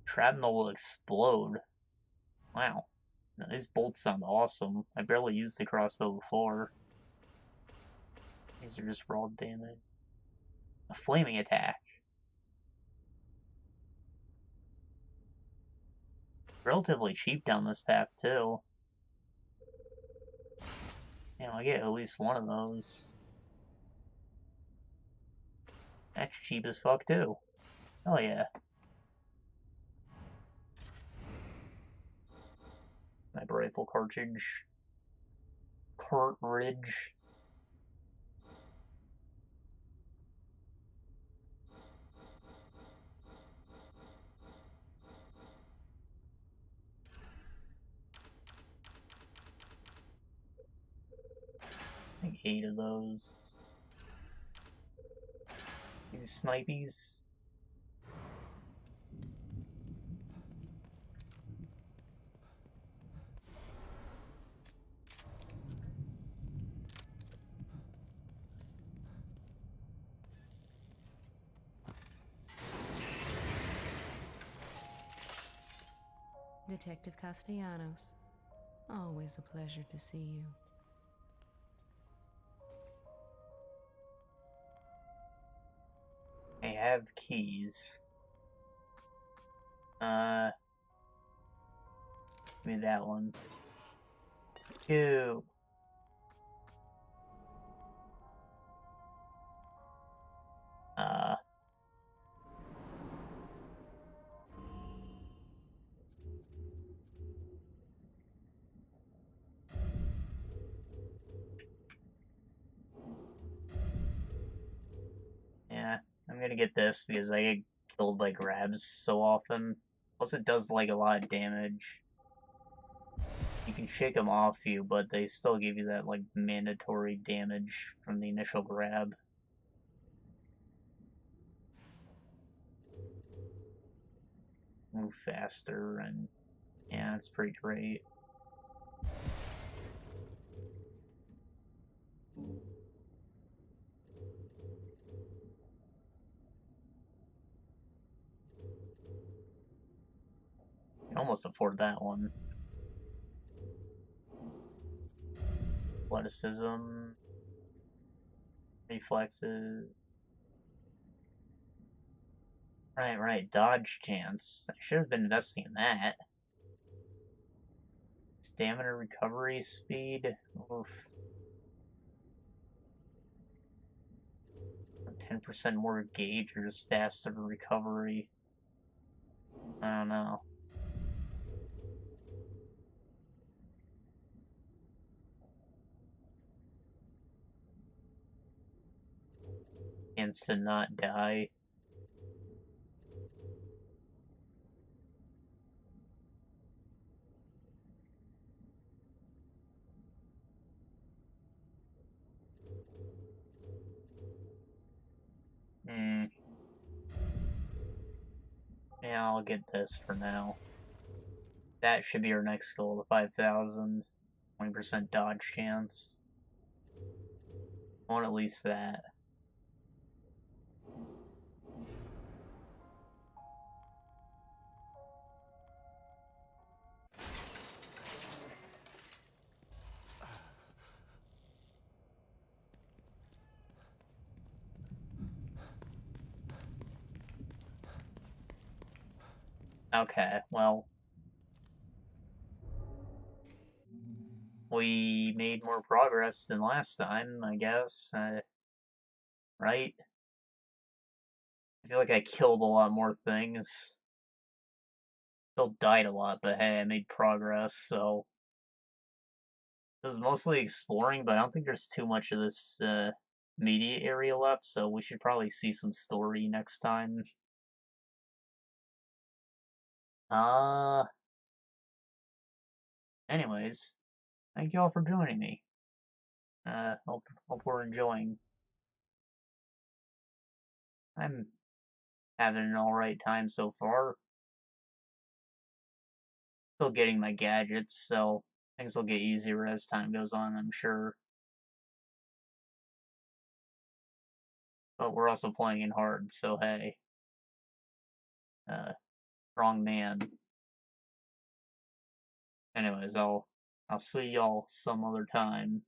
Shrapnel will explode. Wow. Now, these bolts sound awesome. I barely used the crossbow before. These are just raw damage. A flaming attack. Relatively cheap down this path, too. I get at least one of those. That's cheap as fuck, too. Oh yeah. Sniper rifle cartridge. Cartridge. I think 8 of those. 2 snipies. Detective Castellanos, always a pleasure to see you. I have keys. Give me that one. 2. Yeah, I'm gonna get this because I get killed by grabs so often. Plus it does like a lot of damage. You can shake them off you, but they still give you that like mandatory damage from the initial grab. Move faster, and yeah, it's pretty great. Can almost afford that one. Athleticism, reflexes. Right, dodge chance. I should have been investing in that. Stamina recovery speed. Oof. 10% more gauge or just faster recovery. I don't know. Chance to not die. Yeah, I'll get this for now. That should be our next goal, the 5,000. 20% dodge chance. I want at least that. Okay, well, we made more progress than last time, I guess. Right? I feel like I killed a lot more things. Still died a lot, but hey, I made progress, so... This is mostly exploring, but I don't think there's too much of this, media area left, so we should probably see some story next time. Anyways, thank you all for joining me. Hope we're enjoying. I'm having an alright time so far. Still getting my gadgets, so things will get easier as time goes on, I'm sure. But we're also playing in hard, so hey. Wrong man. Anyways, I'll see y'all some other time.